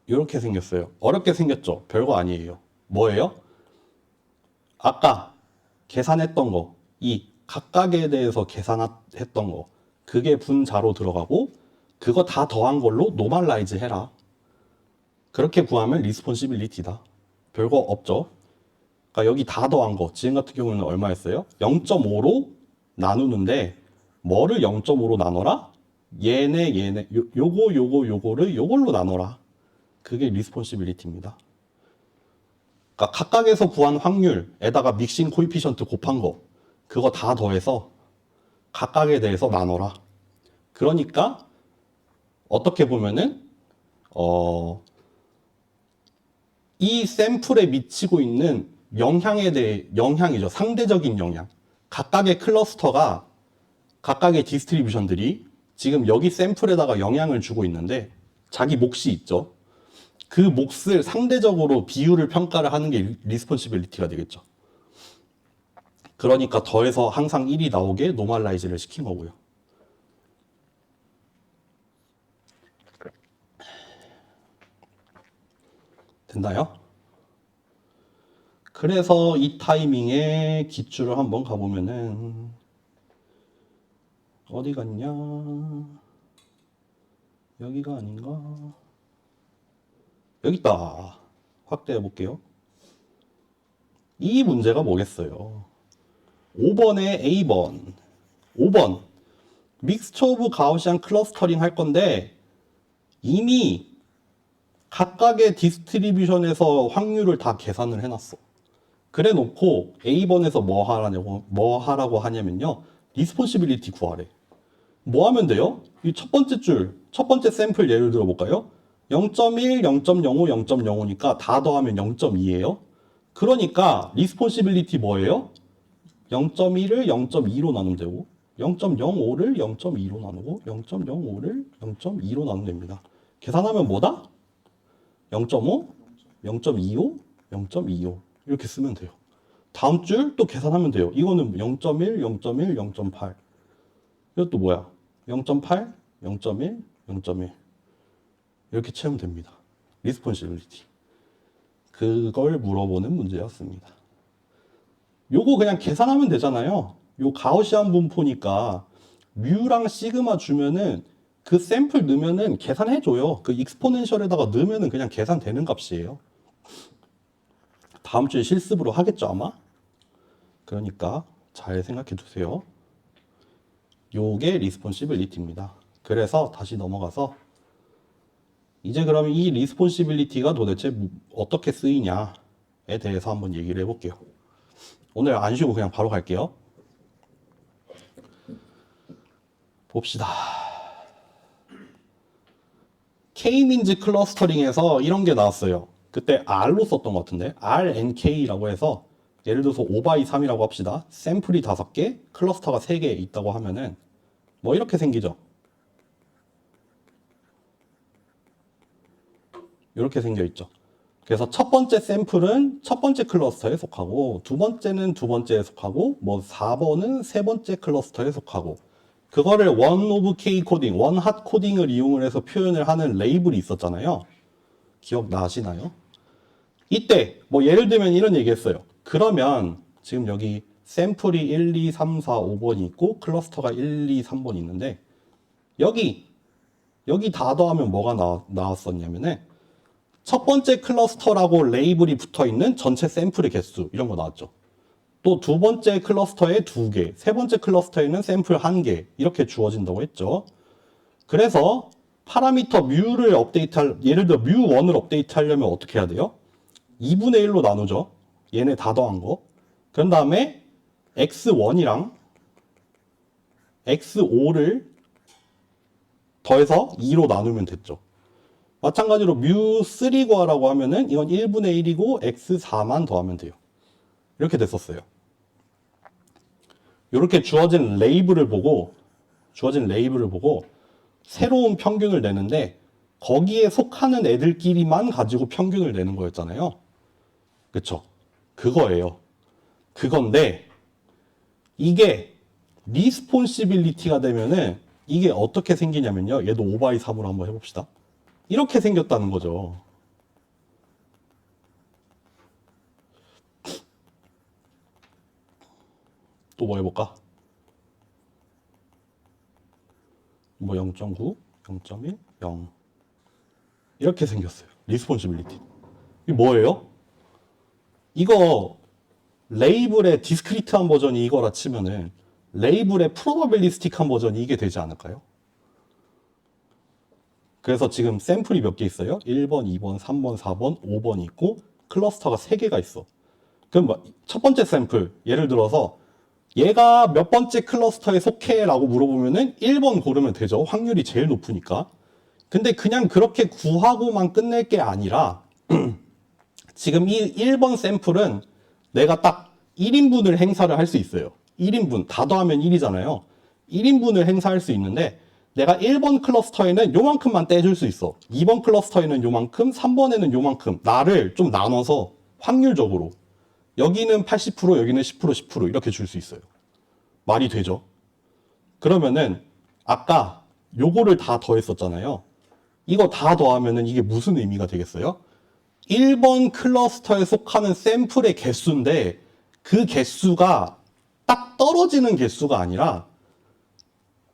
이렇게 생겼어요. 어렵게 생겼죠? 별거 아니에요. 뭐예요? 아까 계산했던 거, 이 각각에 대해서 계산했던 거, 그게 분자로 들어가고 그거 다 더한 걸로 노멀라이즈 해라. 그렇게 구하면 리스폰시빌리티다. 별거 없죠? 그러니까 여기 다 더한 거, 지금 같은 경우는 얼마였어요? 0.5로 나누는데 뭐를 0.5로 나눠라? 얘네, 요거를 요걸로 나눠라. 그게 리스폰시빌리티입니다. 그러니까 각각에서 구한 확률에다가 믹싱 코이피션트 곱한 거 그거 다 더해서 각각에 대해서 나눠라. 그러니까 어떻게 보면은 이 샘플에 미치고 있는 영향에 대해 영향이죠. 상대적인 영향. 각각의 클러스터가 각각의 디스트리뷰션들이 지금 여기 샘플에다가 영향을 주고 있는데 자기 몫이 있죠. 그 몫을 상대적으로 비율을 평가를 하는 게 리스폰시빌리티가 되겠죠. 그러니까 더해서 항상 1이 나오게 노멀라이즈를 시킨 거고요. 됐나요? 그래서 이 타이밍에 기출을 한번 가보면은 어디 갔냐? 여기가 아닌가? 여기 있다. 확대해 볼게요. 이 문제가 뭐겠어요? 5번에 A번 5번 믹스처 오브 가우시안 클러스터링 할 건데 이미 각각의 디스트리뷰션에서 확률을 다 계산을 해놨어. 그래 놓고 A번에서 뭐 하라고 하냐면요. 리스폰시빌리티 구하래. 뭐 하면 돼요? 이 첫 번째 줄, 첫 번째 샘플 예를 들어 볼까요? 0.1, 0.05, 0.05니까 다 더하면 0.2예요. 그러니까 리스폰시빌리티 뭐예요? 0.1을 0.2로 나누면 되고 0.05를 0.2로 나누고 0.05를 0.2로 나누면 됩니다. 계산하면 뭐다? 0.5, 0.25, 0.25 이렇게 쓰면 돼요. 다음 줄 또 계산하면 돼요. 이거는 0.1, 0.1, 0.8 이것도 뭐야? 0.8, 0.1, 0.1 이렇게 채우면 됩니다. 리스폰시빌리티. 그걸 물어보는 문제였습니다. 요거 그냥 계산하면 되잖아요. 요 가우시안 분포니까 뮤랑 시그마 주면은 그 샘플 넣으면은 계산해줘요. 그 익스포넨셜에다가 넣으면은 그냥 계산되는 값이에요. 다음 주에 실습으로 하겠죠, 아마? 그러니까 잘 생각해 두세요. 요게 리스폰시빌리티입니다. 그래서 다시 넘어가서 이제 그러면 이 리스폰시빌리티가 도대체 어떻게 쓰이냐에 대해서 한번 얘기를 해볼게요. 오늘 안 쉬고 그냥 바로 갈게요. 봅시다. K-민즈 클러스터링에서 이런 게 나왔어요. 그때 R로 썼던 것 같은데 RNK라고 해서 예를 들어서 5x3이라고 합시다. 샘플이 5개, 클러스터가 3개 있다고 하면은 뭐 이렇게 생기죠. 이렇게 생겨 있죠. 그래서 첫 번째 샘플은 첫 번째 클러스터에 속하고 두 번째는 두 번째에 속하고 뭐 4번은 세 번째 클러스터에 속하고 그거를 원 오브 K 코딩, 원 핫 코딩을 이용을 해서 표현을 하는 레이블이 있었잖아요. 기억나시나요? 이때 뭐 예를 들면 이런 얘기 했어요. 그러면 지금 여기 샘플이 1, 2, 3, 4, 5번이 있고 클러스터가 1, 2, 3번이 있는데 여기 다 더하면 뭐가 나왔었냐면은 첫 번째 클러스터라고 레이블이 붙어 있는 전체 샘플의 개수 이런 거 나왔죠. 또 두 번째 클러스터에 2개, 세 번째 클러스터에는 샘플 1개 이렇게 주어진다고 했죠. 그래서 파라미터 뮤를 예를 들어 뮤1을 업데이트 하려면 어떻게 해야 돼요? 2분의 1로 나누죠. 얘네 다 더한 거. 그런 다음에 x1이랑 x5를 더해서 2로 나누면 됐죠. 마찬가지로 뮤3 구하라고 하면은 이건 1분의 1이고 x4만 더하면 돼요. 이렇게 됐었어요. 이렇게 주어진 레이블을 보고 새로운 평균을 내는데 거기에 속하는 애들끼리만 가지고 평균을 내는 거였잖아요. 그쵸? 그거예요. 그건데 이게 리스폰시빌리티가 되면은 이게 어떻게 생기냐면요. 얘도 5x3으로 한번 해봅시다. 이렇게 생겼다는 거죠. 또 뭐 해볼까? 뭐 0.9, 0.1, 0 이렇게 생겼어요. 리스폰시빌리티. 이게 뭐예요? 이거 레이블의 디스크리트한 버전이 이거라 치면은 레이블의 프로바빌리스틱한 버전이 이게 되지 않을까요? 그래서 지금 샘플이 몇 개 있어요? 1번, 2번, 3번, 4번, 5번이 있고 클러스터가 3개가 있어. 그럼 첫 번째 샘플 예를 들어서 얘가 몇 번째 클러스터에 속해? 라고 물어보면은 1번 고르면 되죠. 확률이 제일 높으니까. 근데 그냥 그렇게 구하고만 끝낼 게 아니라 지금 이 1번 샘플은 내가 딱 1인분을 행사를 할 수 있어요. 1인분, 다 더하면 1이잖아요. 1인분을 행사할 수 있는데 내가 1번 클러스터에는 요만큼만 떼줄 수 있어. 2번 클러스터에는 요만큼, 3번에는 요만큼. 나를 좀 나눠서 확률적으로 여기는 80%, 여기는 10%, 10% 이렇게 줄 수 있어요. 말이 되죠? 그러면은 아까 요거를 다 더했었잖아요. 이거 다 더하면은 이게 무슨 의미가 되겠어요? 1번 클러스터에 속하는 샘플의 개수인데 그 개수가 딱 떨어지는 개수가 아니라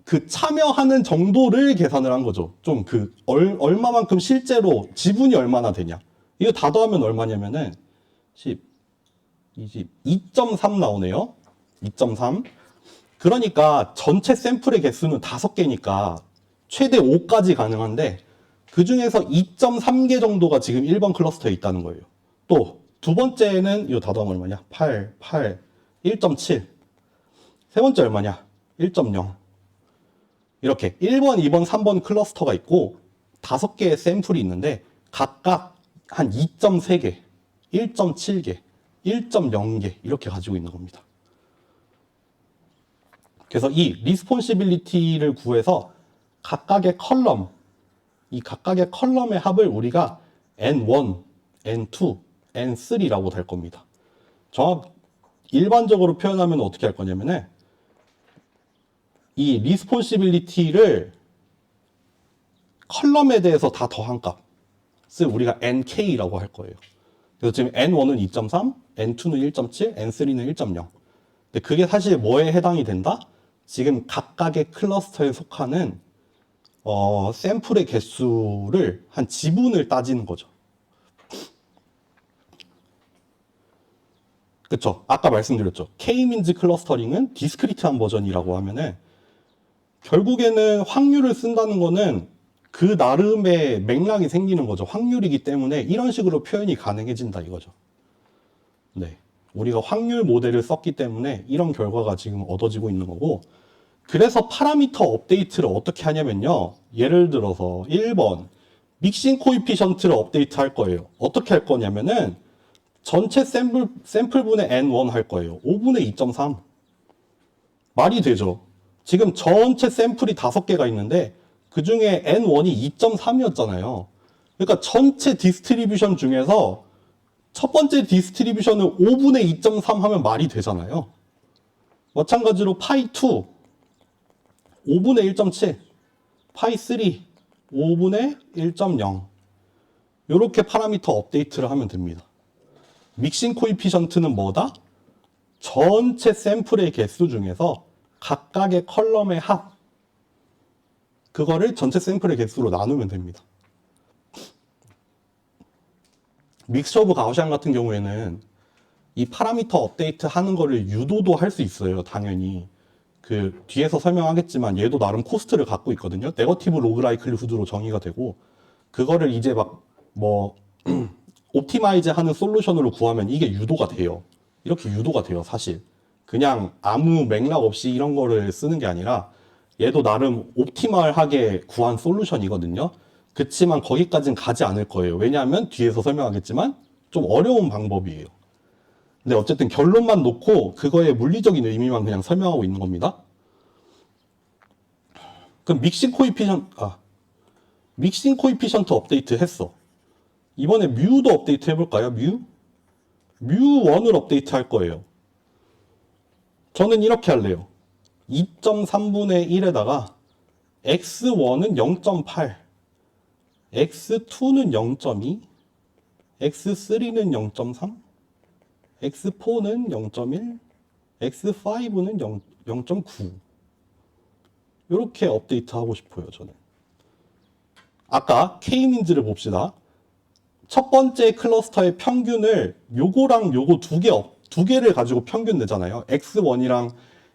그 참여하는 정도를 계산을 한 거죠. 좀 얼마만큼 실제로 지분이 얼마나 되냐. 이거 다 더하면 얼마냐면은 10, 20, 2.3 나오네요. 2.3. 그러니까 전체 샘플의 개수는 5개니까 최대 5까지 가능한데 그 중에서 2.3개 정도가 지금 1번 클러스터에 있다는 거예요. 또 두 번째는 이거 다 더하면 얼마냐? 8, 1.7. 세 번째 얼마냐? 1.0. 이렇게 1번, 2번, 3번 클러스터가 있고 5개의 샘플이 있는데 각각 한 2.3개, 1.7개, 1.0개 이렇게 가지고 있는 겁니다. 그래서 이 리스폰시빌리티를 구해서 각각의 컬럼의 합을 우리가 N1, N2, N3라고 달 겁니다. 일반적으로 표현하면 어떻게 할 거냐면은 이 리스폰시빌리티를 컬럼에 대해서 다 더한 값을 우리가 NK라고 할 거예요. 그래서 지금 N1은 2.3, N2는 1.7, N3는 1.0. 근데 그게 사실 뭐에 해당이 된다? 지금 각각의 클러스터에 속하는 샘플의 개수를 한 지분을 따지는 거죠. 그쵸? 아까 말씀드렸죠. K-민즈 클러스터링은 디스크리트한 버전이라고 하면은 결국에는 확률을 쓴다는 거는 그 나름의 맥락이 생기는 거죠. 확률이기 때문에 이런 식으로 표현이 가능해진다 이거죠. 네. 우리가 확률 모델을 썼기 때문에 이런 결과가 지금 얻어지고 있는 거고, 그래서 파라미터 업데이트를 어떻게 하냐면요. 예를 들어서 1번 믹싱 코이피션트를 업데이트 할 거예요. 어떻게 할 거냐면은 전체 샘플분의 N1 할 거예요. 5분의 2.3. 말이 되죠. 지금 전체 샘플이 5개가 있는데 그 중에 N1이 2.3이었잖아요. 그러니까 전체 디스트리뷰션 중에서 첫 번째 디스트리뷰션을 5분의 2.3 하면 말이 되잖아요. 마찬가지로 파이 2 5분의 1.7, 파이 3 5분의 1.0 이렇게 파라미터 업데이트를 하면 됩니다. 믹싱 코이피션트는 뭐다? 전체 샘플의 개수 중에서 각각의 컬럼의 합, 그거를 전체 샘플의 개수로 나누면 됩니다. 믹스처 오브 가우시안 같은 경우에는 이 파라미터 업데이트 하는 거를 유도도 할 수 있어요. 당연히 그 뒤에서 설명하겠지만 얘도 나름 코스트를 갖고 있거든요. 네거티브 로그 라이클리후드로 정의가 되고, 그거를 이제 막 뭐 옵티마이즈 하는 솔루션으로 구하면 이게 유도가 돼요. 이렇게 유도가 돼요. 사실 그냥 아무 맥락 없이 이런 거를 쓰는 게 아니라 얘도 나름 옵티멀하게 구한 솔루션이거든요. 그치만 거기까지는 가지 않을 거예요. 왜냐하면 뒤에서 설명하겠지만 좀 어려운 방법이에요. 근데 어쨌든 결론만 놓고 그거의 물리적인 의미만 그냥 설명하고 있는 겁니다. 그럼 믹싱 코이피션트 업데이트 했어. 이번에 뮤도 업데이트 해볼까요? 뮤1을 업데이트 할 거예요. 저는 이렇게 할래요. 2.3분의 1에다가 x1은 0.8, x2는 0.2, x3는 0.3, x4는 0.1, x5는 0.9 이렇게 업데이트 하고 싶어요. 저는 아까 K민즈를 봅시다. 첫 번째 클러스터의 평균을 요거랑 요거 두 개를 가지고 평균 내잖아요. x1이랑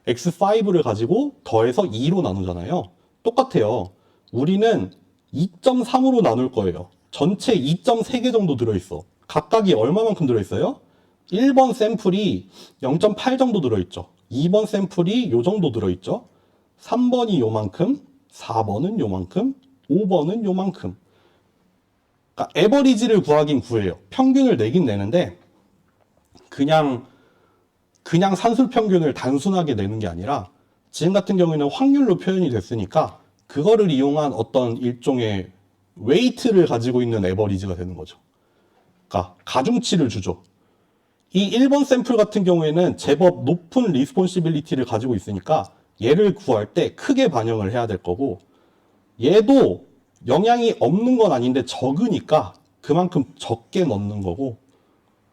x5를 가지고 더해서 2로 나누잖아요. 똑같아요. 우리는 2.3으로 나눌 거예요. 전체 2.3개 정도 들어있어. 각각이 얼마만큼 들어있어요? 1번 샘플이 0.8 정도 들어있죠. 2번 샘플이 요 정도 들어있죠. 3번이 요만큼, 4번은 요만큼, 5번은 요만큼. 그러니까 에버리지를 구하긴 구해요. 평균을 내긴 내는데 그냥 산술 평균을 단순하게 내는 게 아니라 지금 같은 경우에는 확률로 표현이 됐으니까 그거를 이용한 어떤 일종의 웨이트를 가지고 있는 에버리지가 되는 거죠. 그러니까 가중치를 주죠. 이 1번 샘플 같은 경우에는 제법 높은 리스폰시빌리티를 가지고 있으니까 얘를 구할 때 크게 반영을 해야 될 거고, 얘도 영향이 없는 건 아닌데 적으니까 그만큼 적게 넣는 거고,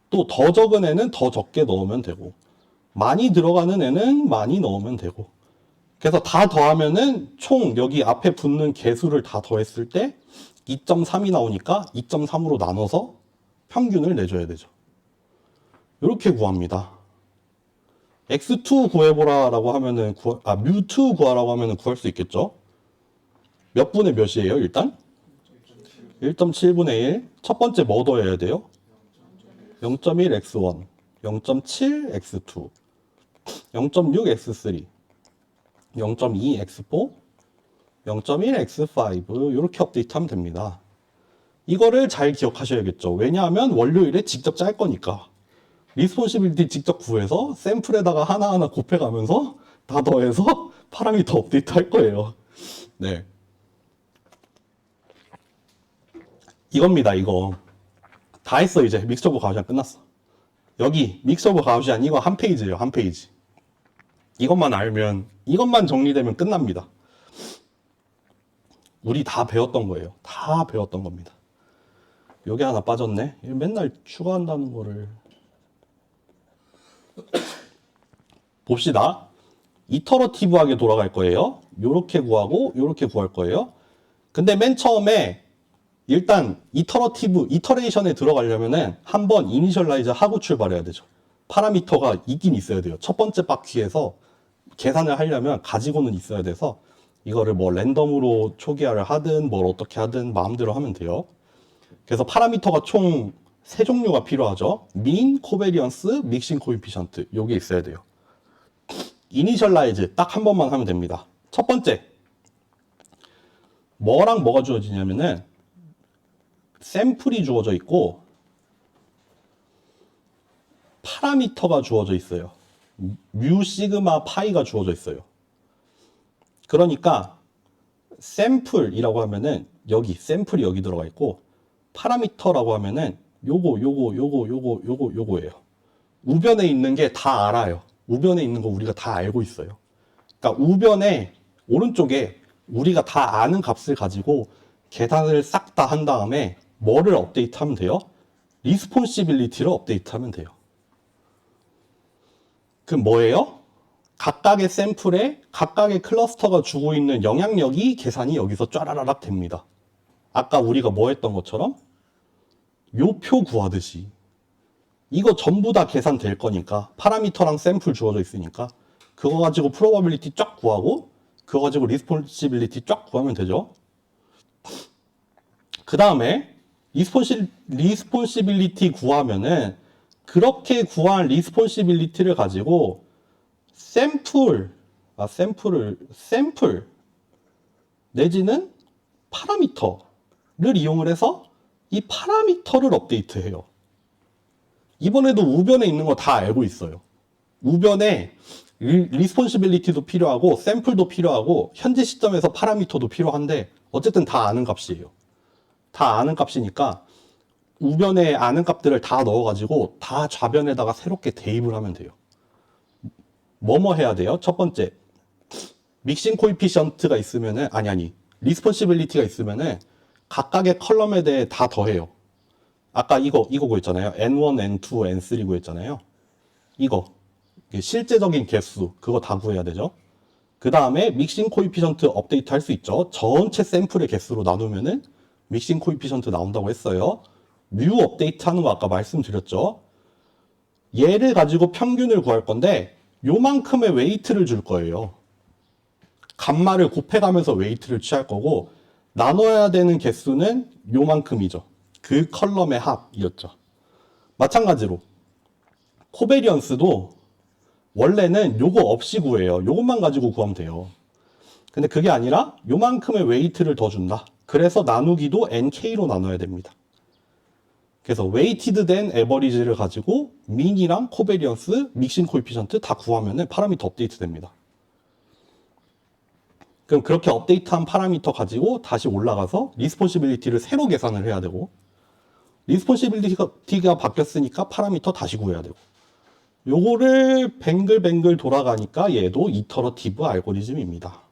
또 더 적은 애는 더 적게 넣으면 되고, 많이 들어가는 애는 많이 넣으면 되고, 그래서 다 더하면은 총 여기 앞에 붙는 개수를 다 더했을 때 2.3이 나오니까 2.3으로 나눠서 평균을 내줘야 되죠. 이렇게 구합니다. x2 구해보라 라고 하면은 뮤2 구하라고 하면은 구할 수 있겠죠. 몇 분의 몇이에요? 일단 1.7분의 1. 첫 번째 뭐 더해야 돼요? 0.1 x1, 0.7 x2, 0.6 x3, 0.2 x4, 0.1 x5 이렇게 업데이트하면 됩니다. 이거를 잘 기억하셔야겠죠. 왜냐하면 월요일에 직접 짤 거니까. 리스폰시빌리티 직접 구해서 샘플에다가 하나하나 곱해가면서 다 더해서 파라미터 업데이트 할 거예요. 네. 이겁니다, 이거. 다 했어, 이제. 믹스처 오브 가우시안 끝났어. 여기, 믹스처 오브 가우시안 이거 한 페이지예요, 한 페이지. 이것만 알면, 이것만 정리되면 끝납니다. 우리 다 배웠던 거예요. 다 배웠던 겁니다. 요게 하나 빠졌네. 맨날 추가한다는 거를 봅시다. 이터러티브하게 돌아갈 거예요. 요렇게 구하고 요렇게 구할 거예요. 근데 맨 처음에 일단 이터레이션에 들어가려면은 한번 이니셜라이저 하고 출발해야 되죠. 파라미터가 있긴 있어야 돼요. 첫 번째 바퀴에서 계산을 하려면 가지고는 있어야 돼서 이거를 뭐 랜덤으로 초기화를 하든 뭘 어떻게 하든 마음대로 하면 돼요. 그래서 파라미터가 총 세 종류가 필요하죠. 민, 코베리언스, 믹싱 코에피션트. 요게 있어야 돼요. 이니셜라이즈 딱 한 번만 하면 됩니다. 첫 번째, 뭐랑 뭐가 주어지냐면은 샘플이 주어져 있고 파라미터가 주어져 있어요. 뮤, 시그마, 파이가 주어져 있어요. 그러니까 샘플이라고 하면은 여기 샘플이 여기 들어가 있고 파라미터라고 하면은 요거예요. 우변에 있는 게 다 알아요. 우변에 있는 거 우리가 다 알고 있어요. 그러니까 우변에 오른쪽에 우리가 다 아는 값을 가지고 계산을 싹 다 한 다음에 뭐를 업데이트하면 돼요? 리스폰시빌리티를 업데이트하면 돼요. 그 뭐예요? 각각의 샘플에 각각의 클러스터가 주고 있는 영향력이 계산이 여기서 쫘라라락 됩니다. 아까 우리가 뭐 했던 것처럼 요 표 구하듯이 이거 전부 다 계산될 거니까 파라미터랑 샘플 주어져 있으니까 그거 가지고 프로바빌리티 쫙 구하고 그거 가지고 리스폰시빌리티 쫙 구하면 되죠. 그 다음에 리스폰시빌리티 구하면은 그렇게 구한 리스폰시빌리티를 가지고 샘플 내지는 파라미터를 이용을 해서 이 파라미터를 업데이트해요. 이번에도 우변에 있는 거 다 알고 있어요. 우변에 리스폰시빌리티도 필요하고 샘플도 필요하고 현재 시점에서 파라미터도 필요한데 어쨌든 다 아는 값이에요. 다 아는 값이니까 우변에 아는 값들을 다 넣어가지고 다 좌변에다가 새롭게 대입을 하면 돼요. 뭐뭐 해야 돼요? 첫 번째, 믹싱 코이피션트가 있으면은 리스폰시빌리티가 있으면은 각각의 컬럼에 대해 다 더해요. 아까 이거 구했잖아요. N1, N2, N3 구했잖아요. 이거 실제적인 개수 그거 다 구해야 되죠. 그 다음에 믹싱 코이피션트 업데이트 할 수 있죠. 전체 샘플의 개수로 나누면은 믹싱 코이피션트 나온다고 했어요. 뮤 업데이트 하는 거 아까 말씀드렸죠. 얘를 가지고 평균을 구할 건데 요만큼의 웨이트를 줄 거예요. 감마를 곱해가면서 웨이트를 취할 거고 나눠야 되는 개수는 요만큼이죠. 그 컬럼의 합이었죠. 마찬가지로 코베리언스도 원래는 요거 없이 구해요. 요것만 가지고 구하면 돼요. 근데 그게 아니라 요만큼의 웨이트를 더 준다. 그래서 나누기도 NK로 나눠야 됩니다. 그래서 웨이티드 된 에버리지를 가지고 민이랑 코베리언스, 믹싱 코에피션트 다 구하면은 파라미터 업데이트 됩니다. 그럼 그렇게 업데이트한 파라미터 가지고 다시 올라가서 리스폰시빌리티를 새로 계산을 해야 되고 리스폰시빌리티가 바뀌었으니까 파라미터 다시 구해야 되고 요거를 뱅글뱅글 돌아가니까 얘도 이터러티브 알고리즘입니다.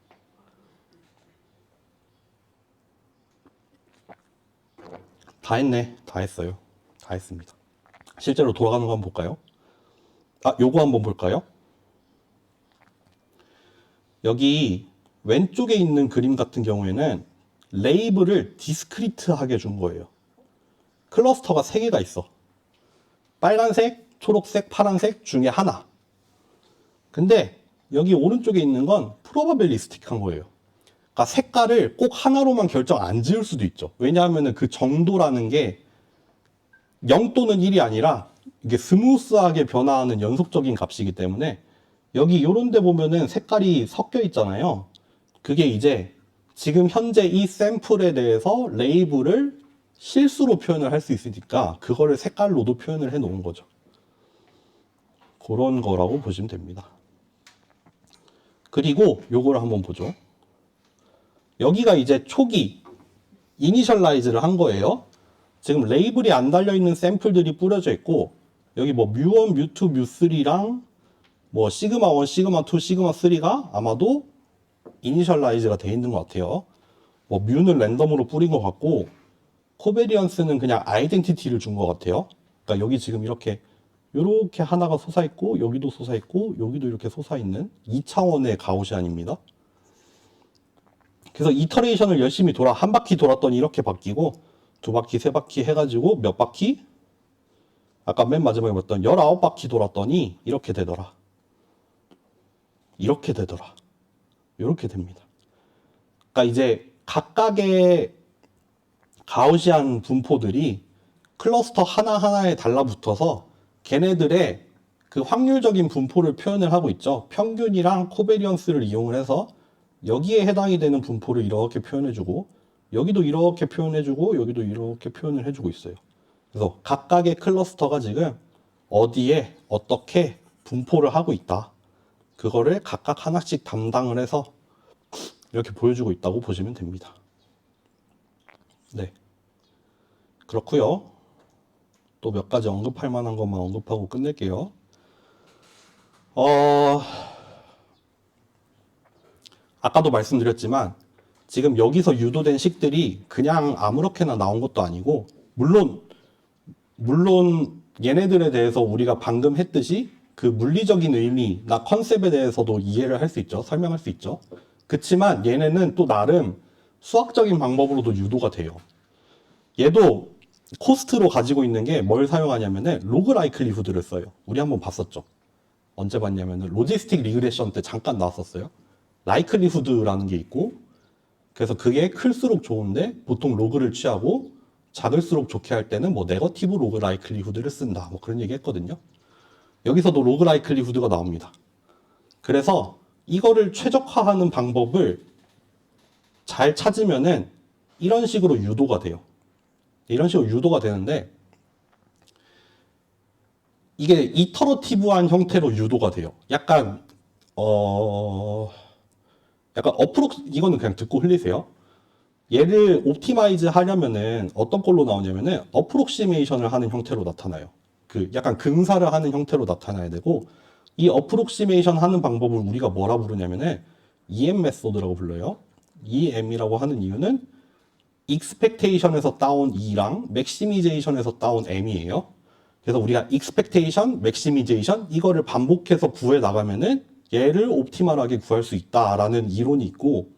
다 했네. 다 했어요. 다 했습니다. 실제로 돌아가는 거 한번 볼까요? 요거 한번 볼까요? 여기 왼쪽에 있는 그림 같은 경우에는 레이블을 디스크리트하게 준 거예요. 클러스터가 3개가 있어. 빨간색, 초록색, 파란색 중에 하나. 근데 여기 오른쪽에 있는 건 프로바빌리스틱한 거예요. 그러니까 색깔을 꼭 하나로만 결정 안 지을 수도 있죠. 왜냐하면 그 정도라는 게 0 또는 1이 아니라 이게 스무스하게 변화하는 연속적인 값이기 때문에 여기 요런 데 보면은 색깔이 섞여 있잖아요. 그게 이제 지금 현재 이 샘플에 대해서 레이블을 실수로 표현을 할 수 있으니까 그거를 색깔로도 표현을 해 놓은 거죠. 그런 거라고 보시면 됩니다. 그리고 요거를 한번 보죠. 여기가 이제 초기 이니셜라이즈를 한 거예요. 지금 레이블이 안 달려있는 샘플들이 뿌려져 있고 여기 뭐 뮤1, 뮤2, 뮤3랑 뭐 시그마1, 시그마2, 시그마3가 아마도 이니셜라이즈가 돼 있는 것 같아요. 뭐 뮤는 랜덤으로 뿌린 것 같고 코베리언스는 그냥 아이덴티티를 준 것 같아요. 그러니까 여기 지금 이렇게 하나가 솟아있고 여기도 솟아있고 여기도 이렇게 솟아있는 2차원의 가우시안입니다. 그래서 이터레이션을 열심히 한 바퀴 돌았더니 이렇게 바뀌고 두 바퀴, 세 바퀴 해가지고 몇 바퀴? 아까 맨 마지막에 봤던 19바퀴 돌았더니 이렇게 되더라. 이렇게 되더라. 이렇게 됩니다. 그러니까 이제 각각의 가우시안 분포들이 클러스터 하나하나에 달라붙어서 걔네들의 그 확률적인 분포를 표현을 하고 있죠. 평균이랑 코베리언스를 이용을 해서 여기에 해당이 되는 분포를 이렇게 표현해주고 여기도 이렇게 표현해주고 여기도 이렇게 표현을 해주고 있어요. 그래서 각각의 클러스터가 지금 어디에 어떻게 분포를 하고 있다. 그거를 각각 하나씩 담당을 해서 이렇게 보여주고 있다고 보시면 됩니다. 네. 그렇고요. 또 몇 가지 언급할 만한 것만 언급하고 끝낼게요. 아까도 말씀드렸지만 지금 여기서 유도된 식들이 그냥 아무렇게나 나온 것도 아니고 물론 얘네들에 대해서 우리가 방금 했듯이 그 물리적인 의미나 컨셉에 대해서도 이해를 할 수 있죠. 설명할 수 있죠. 그치만 얘네는 또 나름 수학적인 방법으로도 유도가 돼요. 얘도 코스트로 가지고 있는 게 뭘 사용하냐면은 로그 라이클리후드를 써요. 우리 한번 봤었죠. 언제 봤냐면은 로지스틱 리그레션 때 잠깐 나왔었어요. 라이클리후드라는 게 있고 그래서 그게 클수록 좋은데 보통 로그를 취하고 작을수록 좋게 할 때는 뭐 네거티브 로그 라이클리후드를 쓴다. 뭐 그런 얘기 했거든요. 여기서도 로그 라이클리후드가 나옵니다. 그래서 이거를 최적화하는 방법을 잘 찾으면은 이런 식으로 유도가 돼요. 이런 식으로 유도가 되는데 이게 이터러티브한 형태로 유도가 돼요. 약간 이거는 그냥 듣고 흘리세요. 얘를 옵티마이즈 하려면은 어떤 걸로 나오냐면은 어프록시메이션을 하는 형태로 나타나요. 그 약간 근사를 하는 형태로 나타나야 되고 이 어프록시메이션 하는 방법을 우리가 뭐라 부르냐면은 EM 메소드라고 불러요. EM이라고 하는 이유는 expectation에서 따온 E랑 maximization에서 따온 M이에요. 그래서 우리가 expectation, maximization 이거를 반복해서 구해 나가면은 얘를 옵티멀하게 구할 수 있다라는 이론이 있고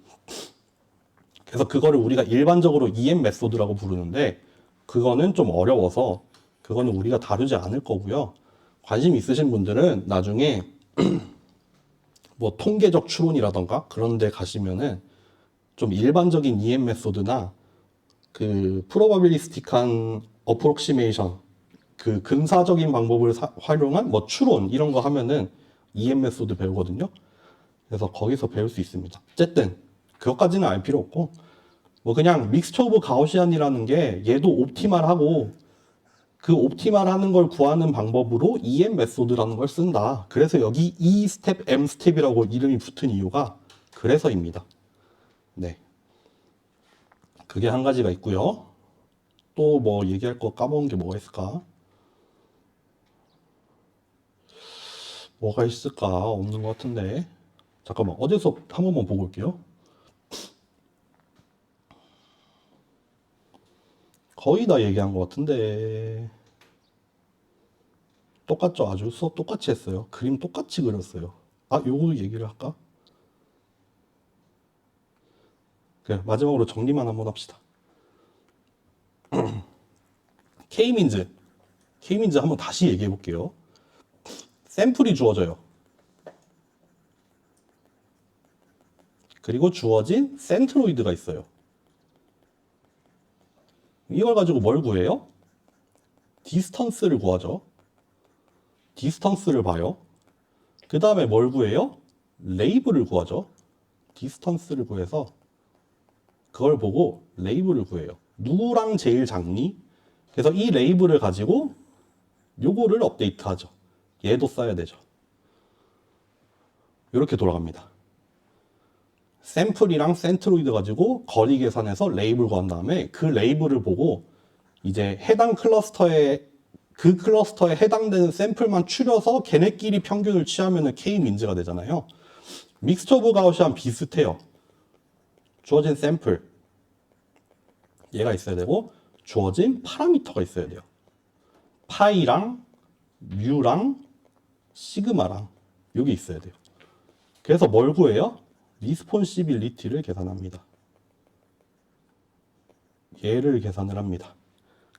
그래서 그거를 우리가 일반적으로 EM 메소드라고 부르는데 그거는 좀 어려워서 그거는 우리가 다루지 않을 거고요. 관심 있으신 분들은 나중에 뭐 통계적 추론이라던가 그런 데 가시면은 좀 일반적인 EM 메소드나 그 프로바빌리스틱한 어프록시메이션 그 근사적인 방법을 활용한 뭐 추론 이런 거 하면은 EM 메소드 배우거든요. 그래서 거기서 배울 수 있습니다. 어쨌든 그것까지는 알 필요 없고 뭐 그냥 믹스처 오브 가우시안이라는 게 얘도 옵티멀하고 그 옵티멀하는 걸 구하는 방법으로 EM 메소드라는 걸 쓴다. 그래서 여기 E 스텝, M 스텝이라고 이름이 붙은 이유가 그래서입니다. 네. 그게 한 가지가 있고요. 또 뭐 얘기할 거 까먹은 게 뭐가 있을까? 뭐가 있을까? 없는 것 같은데. 잠깐만, 어디서 한 번만 보고 올게요. 거의 다 얘기한 것 같은데. 똑같죠? 아주 수업 똑같이 했어요. 그림 똑같이 그렸어요. 아, 요거 얘기를 할까? 그래, 마지막으로 정리만 한번 합시다. K민즈. K민즈 한번 다시 얘기해 볼게요. 샘플이 주어져요. 그리고 주어진 센트로이드가 있어요. 이걸 가지고 뭘 구해요? 디스턴스를 구하죠. 디스턴스를 봐요. 그 다음에 뭘 구해요? 레이블을 구하죠. 디스턴스를 구해서 그걸 보고 레이블을 구해요. 누구랑 제일 작니? 그래서 이 레이블을 가지고 요거를 업데이트하죠. 얘도 써야 되죠. 이렇게 돌아갑니다. 샘플이랑 센트로이드 가지고 거리 계산해서 레이블 구한 다음에 그 레이블을 보고 이제 해당 클러스터에 그 클러스터에 해당되는 샘플만 추려서 걔네끼리 평균을 취하면 K-민즈가 되잖아요. 믹스처 오브 가우시안 비슷해요. 주어진 샘플 얘가 있어야 되고 주어진 파라미터가 있어야 돼요. 파이랑 뮤랑 시그마랑 여기 있어야 돼요. 그래서 뭘 구해요? 리스폰시빌리티를 계산합니다. 얘를 계산을 합니다.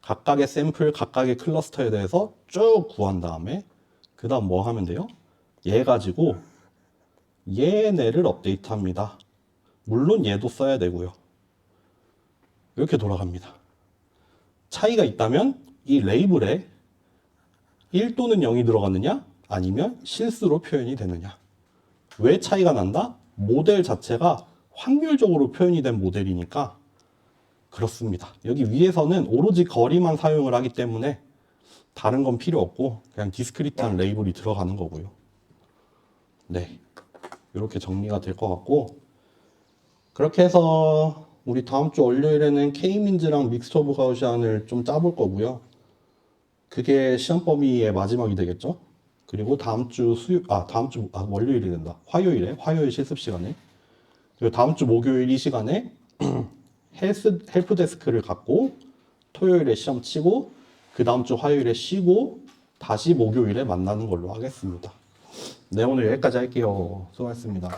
각각의 샘플, 각각의 클러스터에 대해서 쭉 구한 다음에 그 다음 뭐 하면 돼요? 얘 가지고 얘네를 업데이트합니다. 물론 얘도 써야 되고요. 이렇게 돌아갑니다. 차이가 있다면 이 레이블에 1 또는 0이 들어갔느냐? 아니면 실수로 표현이 되느냐? 왜 차이가 난다? 모델 자체가 확률적으로 표현이 된 모델이니까 그렇습니다. 여기 위에서는 오로지 거리만 사용을 하기 때문에 다른 건 필요 없고 그냥 디스크리트한 레이블이 들어가는 거고요. 네, 이렇게 정리가 될 것 같고, 그렇게 해서 우리 다음 주 월요일에는 K민즈랑 믹스처 오브 가우시안을 좀 짜볼 거고요. 그게 시험 범위의 마지막이 되겠죠. 그리고 다음 주 월요일이 된다. 화요일 실습 시간에. 그리고 다음 주 목요일 이 시간에 헬프 데스크를 갖고 토요일에 시험 치고 그 다음 주 화요일에 쉬고 다시 목요일에 만나는 걸로 하겠습니다. 네, 오늘 여기까지 할게요. 수고하셨습니다.